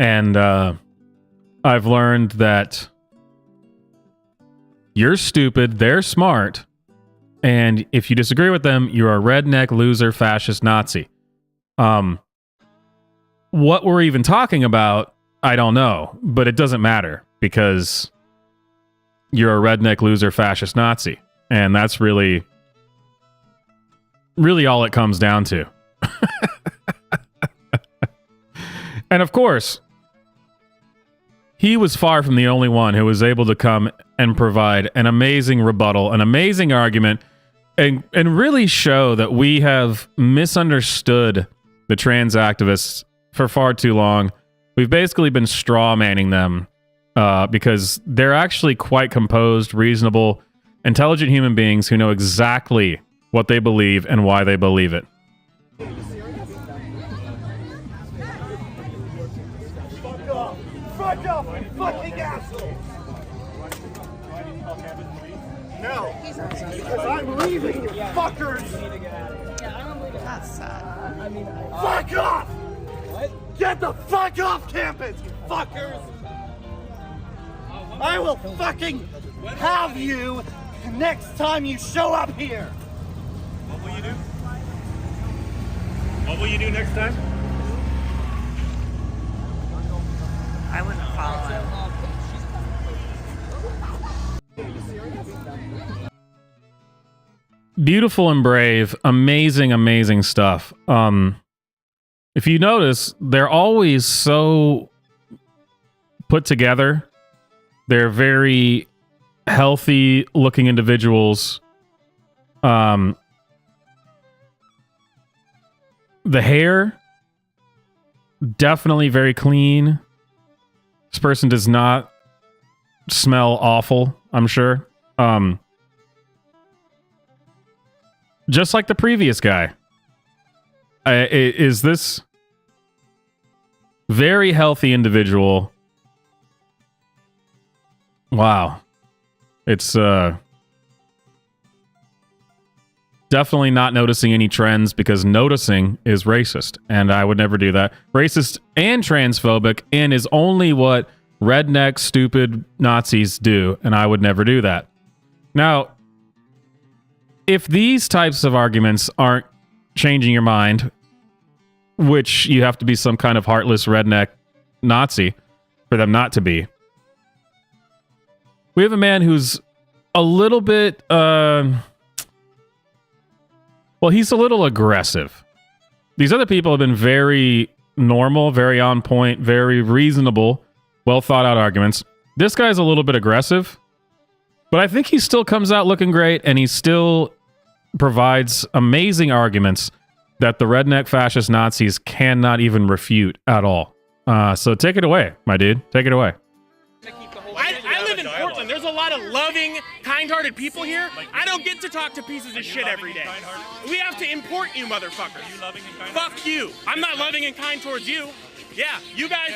And I've learned that you're stupid, they're smart. And if you disagree with them, you're a redneck, loser, fascist, Nazi. What we're even talking about, I don't know. But it doesn't matter because you're a redneck, loser, fascist, Nazi. And that's really all it comes down to. And of course, he was far from the only one who was able to come and provide an amazing rebuttal, an amazing argument, and really show that we have misunderstood the trans activists for far too long. We've basically been straw-manning them because they're actually quite composed, reasonable, intelligent human beings who know exactly what they believe and why they believe it. Fuck off, you fucking asshole! No, because I'm leaving, you fuckers! That's sad. Fuck off! Get the fuck off campus, you fuckers! I will fucking have you next time you show up here! What will you do? What will you do next time? I wouldn't follow him. Beautiful and brave, amazing stuff. If you notice, they're always so put together. They're very healthy looking individuals. The hair, definitely very clean. This person does not smell awful, I'm sure. Just like the previous guy. Is this very healthy individual? Wow. It's definitely not noticing any trends, because noticing is racist, and I would never do that. Racist and transphobic, and is only what redneck, stupid Nazis do, and I would never do that. Now, if these types of arguments aren't changing your mind, which you have to be some kind of heartless redneck Nazi for them not to be, we have a man who's a little bit, well, he's a little aggressive. These other people have been very normal, very on point, very reasonable, well thought out arguments. This guy's a little bit aggressive, but I think he still comes out looking great, and he still provides amazing arguments that the redneck fascist Nazis cannot even refute at all. So take it away, my dude. Take it away. I live in Portland. There's a lot of loving, kind-hearted people here. I don't get to talk to pieces of shit every day. We have to import you motherfuckers. Are you loving and kind? Fuck you. I'm not loving and kind towards you. Yeah, you guys,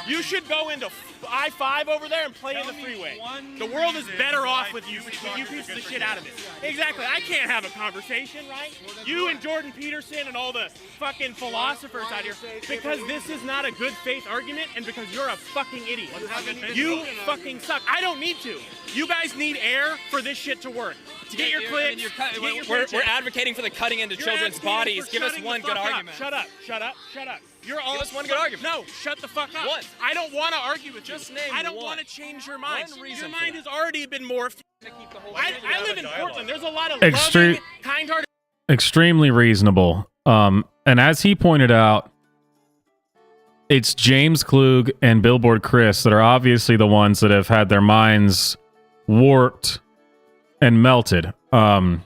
you should go into I-5 over there and play in the freeway. The world is better off with you pieces of shit out of it. Exactly. I can't have a conversation, right? You and Jordan Peterson and all the fucking philosophers out here, because this is not a good faith argument, and because you're a fucking idiot. You fucking suck. I don't need to. You guys need air for this shit to work. To get your clicks. We're advocating for the cutting into children's bodies. Give us one good argument. Shut up. You're all. Give us one good argument. No, shut the fuck up. One. I don't want to argue with Just you. name I don't one. want to change your mind. One reason Your for mind that. has already been morphed. I live in Portland. There's a lot of Extreme- loving, kind-hearted. Extremely reasonable. And as he pointed out, it's James Klug and Billboard Chris that are obviously the ones that have had their minds warped and melted. I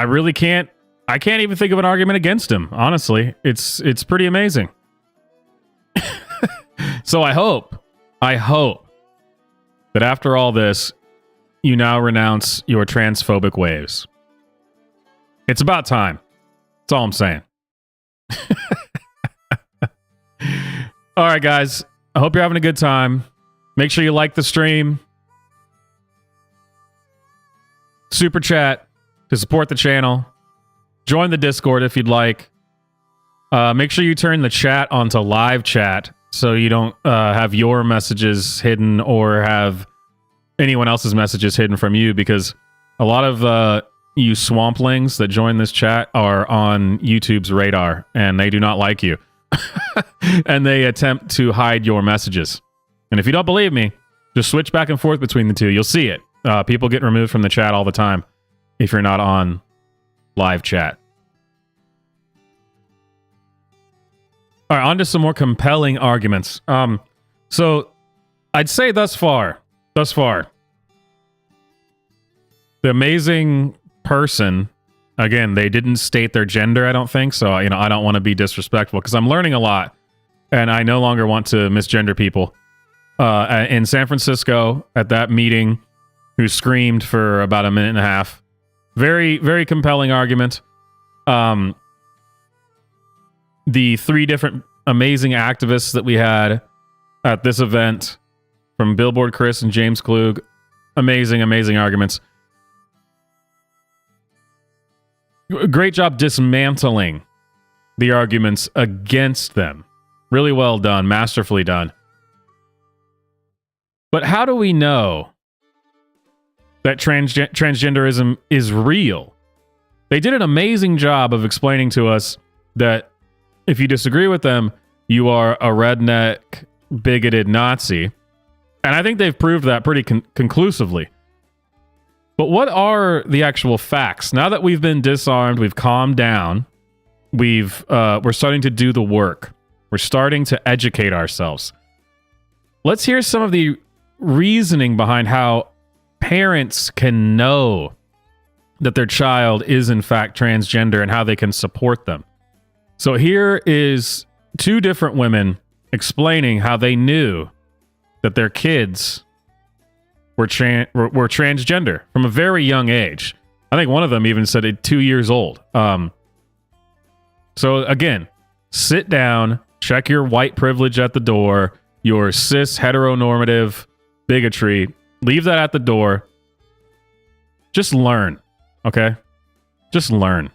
really can't. I can't even think of an argument against him. Honestly, it's pretty amazing. So I hope that after all this, you now renounce your transphobic ways. It's about time. That's all I'm saying. All right, guys. I hope you're having a good time. Make sure you like the stream. Super chat to support the channel. Join the Discord if you'd like. Make sure you turn the chat onto live chat so you don't have your messages hidden or have anyone else's messages hidden from you, because a lot of you swamplings that join this chat are on YouTube's radar, and they do not like you. And they attempt to hide your messages. And if you don't believe me, just switch back and forth between the two. You'll see it. People get removed from the chat all the time if you're not on live chat. All right, on to some more compelling arguments. So I'd say thus far, the amazing person, again, they didn't state their gender, I don't think, so I don't want to be disrespectful, because I'm learning a lot, and I no longer want to misgender people. In San Francisco, at that meeting, who screamed for about a minute and a half. Very, very compelling argument. The three different amazing activists that we had at this event, from Billboard Chris and James Klug, amazing, amazing arguments. Great job dismantling the arguments against them. Really well done, masterfully done. But how do we know that transgenderism is real? They did an amazing job of explaining to us that if you disagree with them, you are a redneck, bigoted Nazi. And I think they've proved that pretty conclusively. But what are the actual facts? Now that we've been disarmed, we've calmed down, we're starting to do the work. We're starting to educate ourselves. Let's hear some of the reasoning behind how parents can know that their child is in fact transgender and how they can support them. So here is two different women explaining how they knew that their kids were transgender from a very young age. I think one of them even said it 2 years old. So again, sit down, check your white privilege at the door, your cis heteronormative bigotry, leave that at the door. Just learn, okay? Just learn.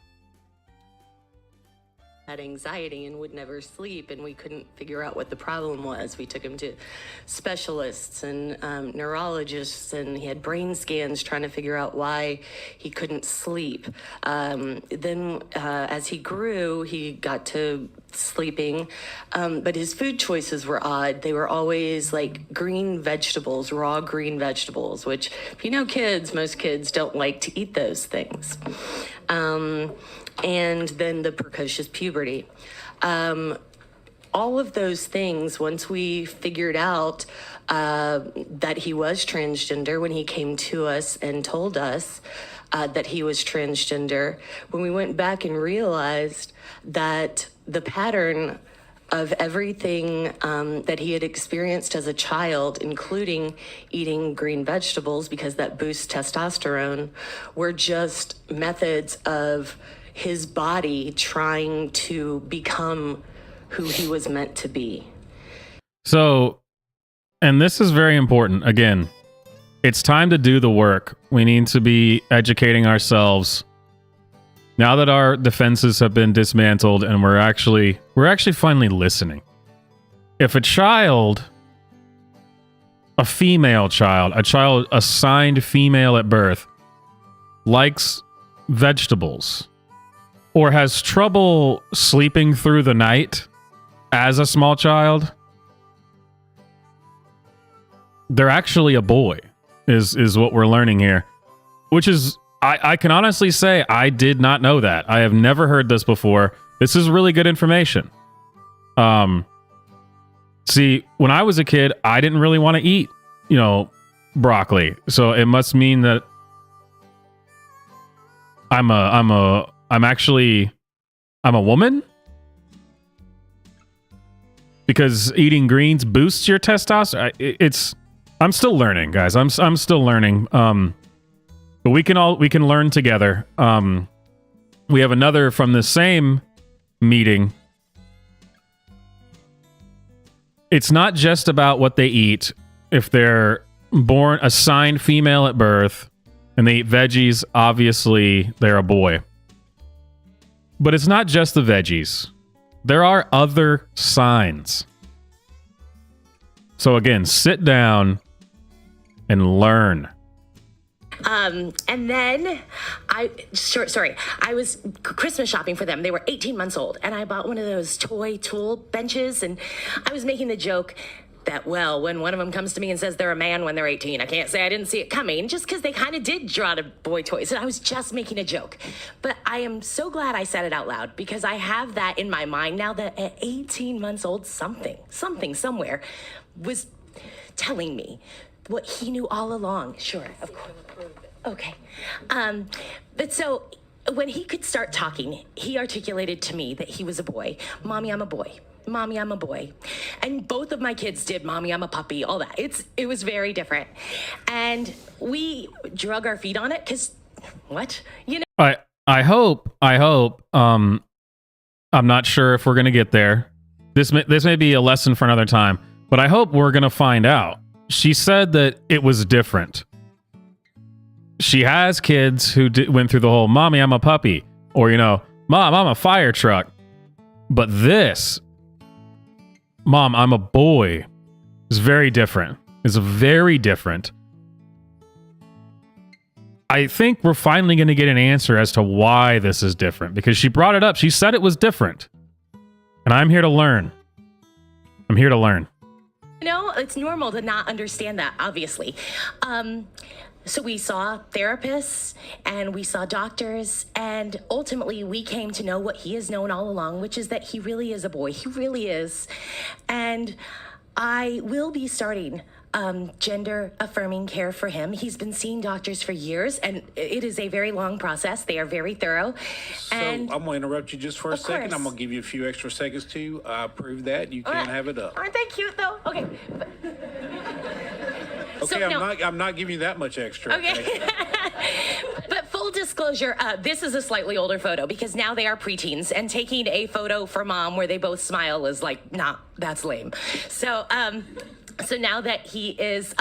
Had anxiety and would never sleep, and we couldn't figure out what the problem was. We took him to specialists and neurologists, and he had brain scans trying to figure out why he couldn't sleep. Then as he grew, he got to sleeping, but his food choices were odd. They were always like green vegetables, raw green vegetables, which, if you know kids, most kids don't like to eat those things. And then the precocious puberty. All of those things, once we figured out that he was transgender, when he came to us and told us that he was transgender, when we went back and realized that the pattern of everything that he had experienced as a child, including eating green vegetables because that boosts testosterone, were just methods of his body trying to become who he was meant to be. So, and this is very important. Again, it's time to do the work. We need to be educating ourselves. Now that our defenses have been dismantled and we're actually finally listening. If a child, a female child, a child assigned female at birth, likes vegetables or has trouble sleeping through the night as a small child, they're actually a boy, is what we're learning here. Which is, I can honestly say I did not know that. I have never heard this before. This is really good information. See, when I was a kid, I didn't really want to eat, broccoli. So it must mean that I'm a woman? Because eating greens boosts your testosterone. I'm still learning, guys. I'm still learning. But we can learn together. We have another from the same meeting. It's not just about what they eat. If they're assigned female at birth and they eat veggies, obviously they're a boy. But it's not just the veggies. There are other signs. So again, sit down and learn. And then I was Christmas shopping for them. They were 18 months old, and I bought one of those toy tool benches, and I was making the joke that, well, when one of them comes to me and says they're a man when they're 18, I can't say I didn't see it coming, just because they kind of did draw to boy toys, and I was just making a joke. But I am so glad I said it out loud, because I have that in my mind now that at 18 months old, something somewhere was telling me what he knew all along. Sure, of course. Okay. But so when he could start talking, he articulated to me that he was a boy. Mommy, I'm a boy. Mommy, I'm a boy. And both of my kids did Mommy, I'm a puppy, all that. It was very different. And we drug our feet on it because, what? I hope, I'm not sure if we're going to get there. This may be a lesson for another time, but I hope we're going to find out. She said that it was different. She has kids who went through the whole, Mommy, I'm a puppy. Or, Mom, I'm a fire truck. But this, Mom, I'm a boy, is very different. It's very different. I think we're finally going to get an answer as to why this is different. Because she brought it up. She said it was different. And I'm here to learn. I'm here to learn. It's normal to not understand that, obviously. So we saw therapists and we saw doctors, and ultimately we came to know what he has known all along, which is that he really is a boy. He really is. And I will be starting gender affirming care for him. He's been seeing doctors for years, and it is a very long process. They are very thorough. So And I'm going to interrupt you just for a second. course. I'm going to give you a few extra seconds to prove that. You can have it up. Aren't they cute though? Okay. Okay, I'm not giving you that much extra. Okay. But full disclosure, this is a slightly older photo because now they are preteens, and taking a photo for mom where they both smile is like, nah, that's lame. So now that he is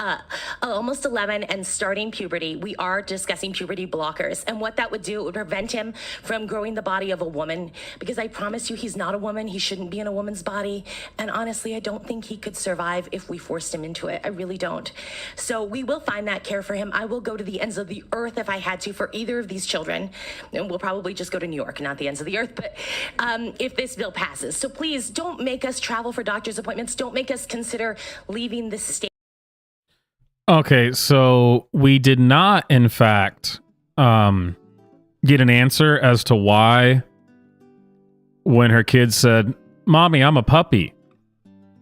almost 11 and starting puberty, we are discussing puberty blockers. And what that would do, it would prevent him from growing the body of a woman. Because I promise you, he's not a woman. He shouldn't be in a woman's body. And honestly, I don't think he could survive if we forced him into it. I really don't. So we will find that care for him. I will go to the ends of the earth if I had to for either of these children. And we'll probably just go to New York, not the ends of the earth. But if this bill passes. So please don't make us travel for doctor's appointments. Don't make us consider leaving the state. Okay, so we did not, in fact, get an answer as to why, when her kid said, "Mommy, I'm a puppy,"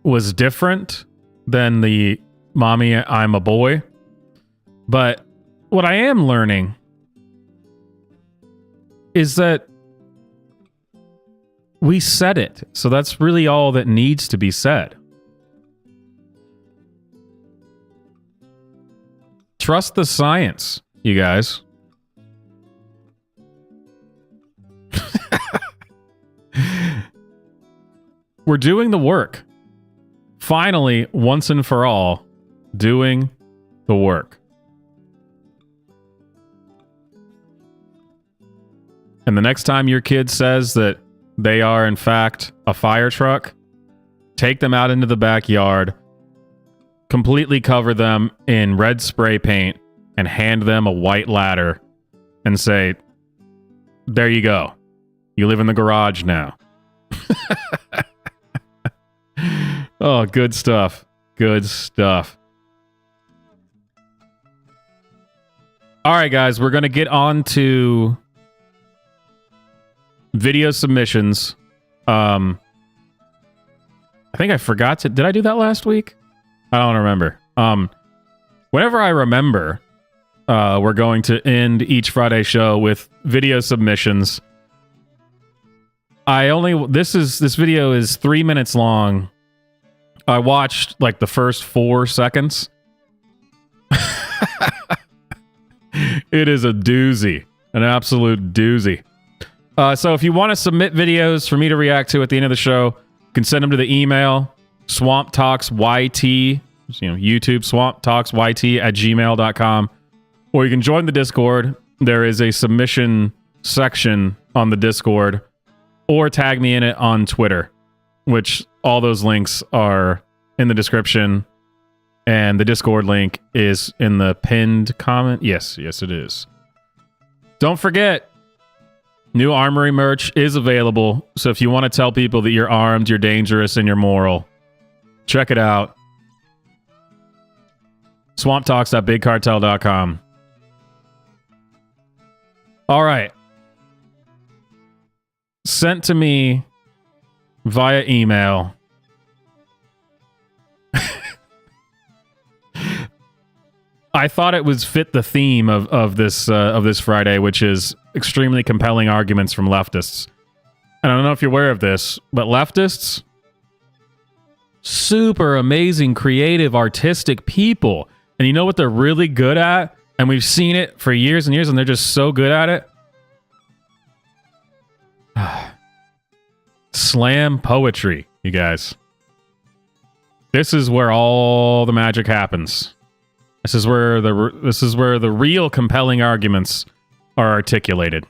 was different than the "Mommy, I'm a boy." But what I am learning is that we said it, so that's really all that needs to be said. Trust the science, you guys. We're doing the work. Finally, once and for all, doing the work. And the next time your kid says that they are, in fact, a fire truck, take them out into the backyard, completely cover them in red spray paint, and hand them a white ladder and say, "There you go. You live in the garage now." Oh, good stuff. Good stuff. All right, guys, we're going to get on to video submissions. I think I forgot to... Did I do that last week? I don't remember. Whenever I remember, we're going to end each Friday show with video submissions. This video is 3 minutes long. I watched like the first 4 seconds. It is a doozy, an absolute doozy. So if you want to submit videos for me to react to at the end of the show, you can send them to the email swamptalksyt, YouTube swamptalksyt@gmail.com, or you can join the Discord. There is a submission section on the Discord, or tag me in it on Twitter, which all those links are in the description, and the Discord link is in the pinned comment. Yes, it is. Don't forget, new Armory merch is available, so if you want to tell people that you're armed, you're dangerous, and you're moral, check it out. swamptalks.bigcartel.com. All right. Sent to me via email. I thought it was fit the theme of this Friday, which is extremely compelling arguments from leftists. And I don't know if you're aware of this, but leftists, super amazing, creative, artistic people. And you know what they're really good at? And we've seen it for years and years, and they're just so good at it. Slam poetry, you guys. This is where all the magic happens. This is where the real compelling arguments are articulated.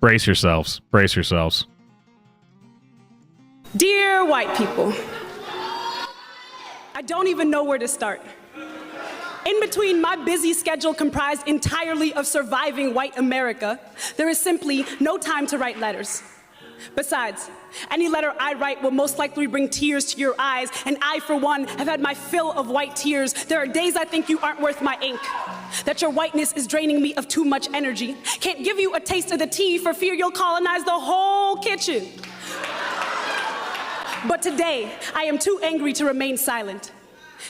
Brace yourselves. Brace yourselves. Dear white people, I don't even know where to start. In between my busy schedule comprised entirely of surviving white America, there is simply no time to write letters. Besides, any letter I write will most likely bring tears to your eyes, and I, for one, have had my fill of white tears. There are days I think you aren't worth my ink, that your whiteness is draining me of too much energy. Can't give you a taste of the tea for fear you'll colonize the whole kitchen. But today, I am too angry to remain silent.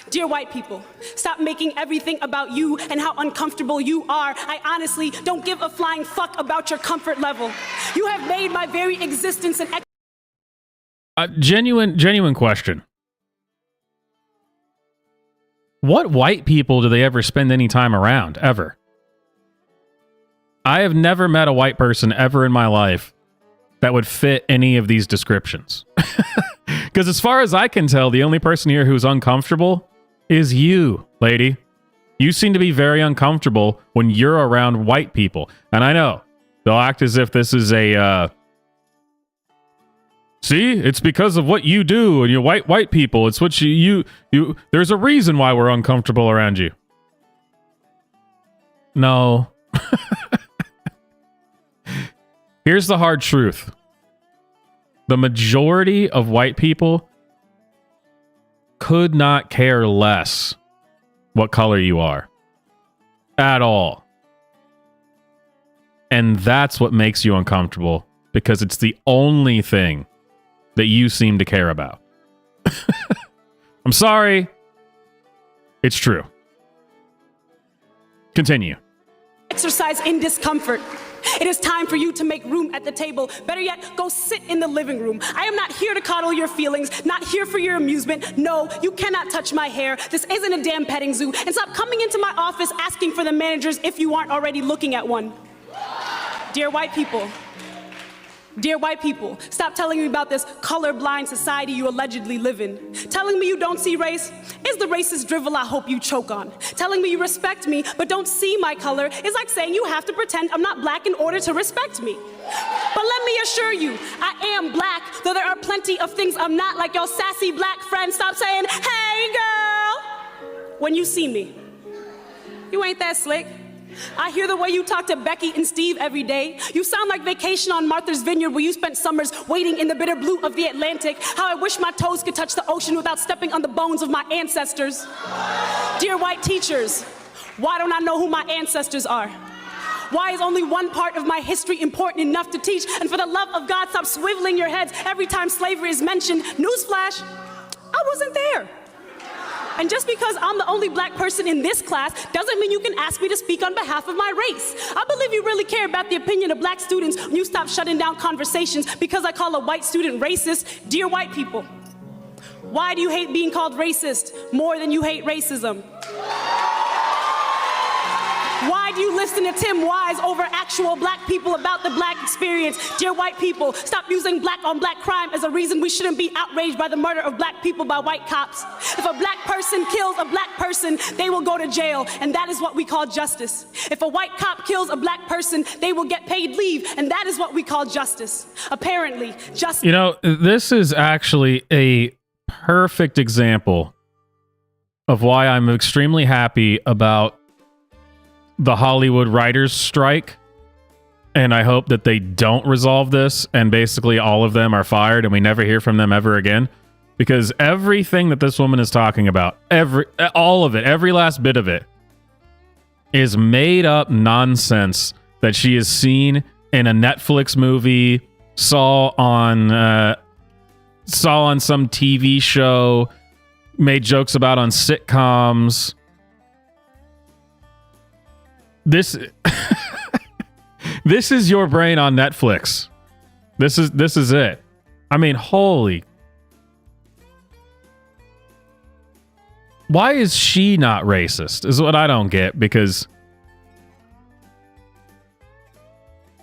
Dear white people, stop making everything about you and how uncomfortable you are. I honestly don't give a flying fuck about your comfort level. You have made my very existence an genuine question. What white people do they ever spend any time around, ever? I have never met a white person ever in my life that would fit any of these descriptions. Because as far as I can tell, the only person here who's uncomfortable is you, lady. You seem to be very uncomfortable when you're around white people. And I know, they'll act as if this is a, see, it's because of what you do and your white people. It's what you, there's a reason why we're uncomfortable around you. No. Here's the hard truth. The majority of white people could not care less what color you are. At all. And that's what makes you uncomfortable, because it's the only thing that you seem to care about. I'm sorry. It's true. Continue. Exercise in discomfort. It is time for you to make room at the table. Better yet, go sit in the living room. I am not here to coddle your feelings, not here for your amusement. No, you cannot touch my hair. This isn't a damn petting zoo. And stop coming into my office asking for the managers if you aren't already looking at one. Dear white people, stop telling me about this colorblind society you allegedly live in. Telling me you don't see race is the racist drivel I hope you choke on. Telling me you respect me but don't see my color is like saying you have to pretend I'm not black in order to respect me. But let me assure you, I am black, though there are plenty of things I'm not, like your sassy black friend. Stop saying, hey girl, when you see me. You ain't that slick. I hear the way you talk to Becky and Steve every day. You sound like Vacation on Martha's Vineyard, where you spent summers waiting in the bitter blue of the Atlantic. How I wish my toes could touch the ocean without stepping on the bones of my ancestors. Dear white teachers, why don't I know who my ancestors are? Why is only one part of my history important enough to teach? And for the love of God, stop swiveling your heads every time slavery is mentioned. Newsflash, I wasn't there. And just because I'm the only black person in this class doesn't mean you can ask me to speak on behalf of my race. I believe you really care about the opinion of black students when you stop shutting down conversations because I call a white student racist. Dear white people, why do you hate being called racist more than you hate racism? Why do you listen to Tim Wise over actual black people about the black experience? Dear white people, stop using black on black crime as a reason we shouldn't be outraged by the murder of black people by white cops. If a black person kills a black person, they will go to jail, and that is what we call justice. If a white cop kills a black person, they will get paid leave, and that is what we call justice. Apparently, justice... You know, this is actually a perfect example of why I'm extremely happy about the Hollywood writers' strike, and I hope that they don't resolve this and basically all of them are fired and we never hear from them ever again, because everything that this woman is talking about, all of it, every last bit of it, is made up nonsense that she has seen in a Netflix movie, saw on some TV show, made jokes about on sitcoms. This this is your brain on Netflix. This is it. I mean, holy. Why is she not racist? Is what I don't get, because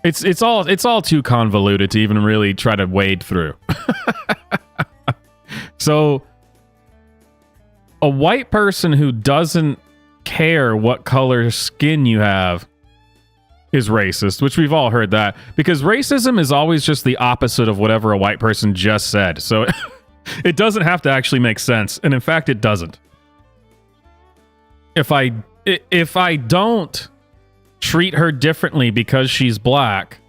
it's all too convoluted to even really try to wade through. So a white person who doesn't care what color skin you have is racist, which we've all heard that, because racism is always just the opposite of whatever a white person just said. So it doesn't have to actually make sense, and in fact it doesn't. If I don't treat her differently because she's black,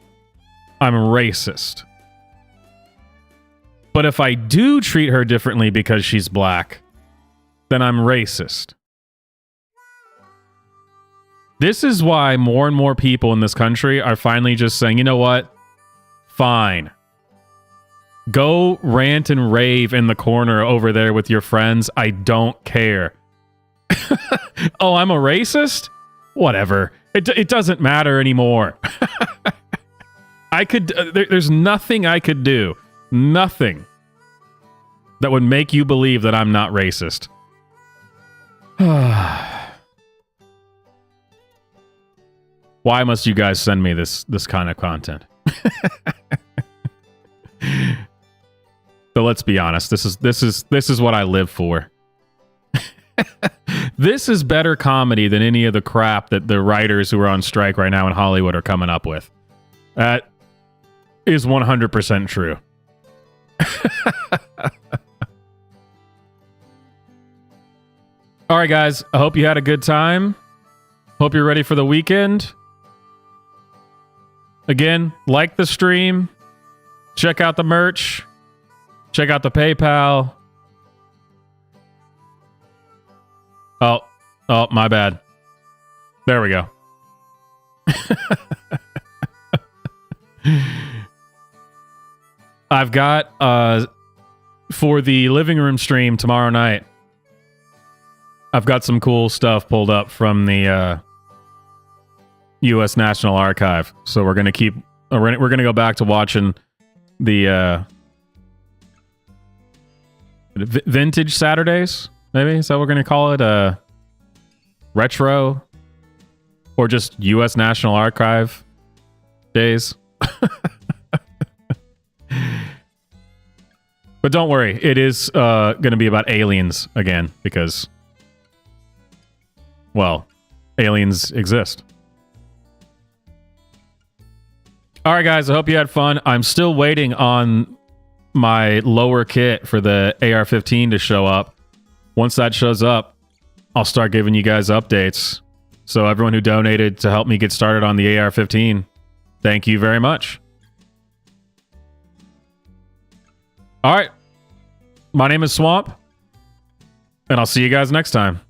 I'm racist. But if I do treat her differently because she's black, then I'm racist. This is why more and more people in this country are finally just saying, you know what? Fine. Go rant and rave in the corner over there with your friends. I don't care. Oh, I'm a racist? Whatever. It doesn't matter anymore. I could... there's nothing I could do. Nothing that would make you believe that I'm not racist. Why must you guys send me this kind of content? So let's be honest. This is what I live for. This is better comedy than any of the crap that the writers who are on strike right now in Hollywood are coming up with. That is 100% true. All right, guys. I hope you had a good time. Hope you're ready for the weekend. Again, like the stream. Check out the merch. Check out the PayPal. Oh, my bad. There we go. I've got, for the living room stream tomorrow night, I've got some cool stuff pulled up from the U.S. National Archive. So we're gonna go back to watching the Vintage Saturdays. Maybe is that what we're gonna call it? Retro, or just U.S. National Archive days. But don't worry, it is going to be about aliens again because, well, aliens exist. All right, guys, I hope you had fun. I'm still waiting on my lower kit for the AR-15 to show up. Once that shows up, I'll start giving you guys updates. So everyone who donated to help me get started on the AR-15, thank you very much. All right. My name is Swamp, and I'll see you guys next time.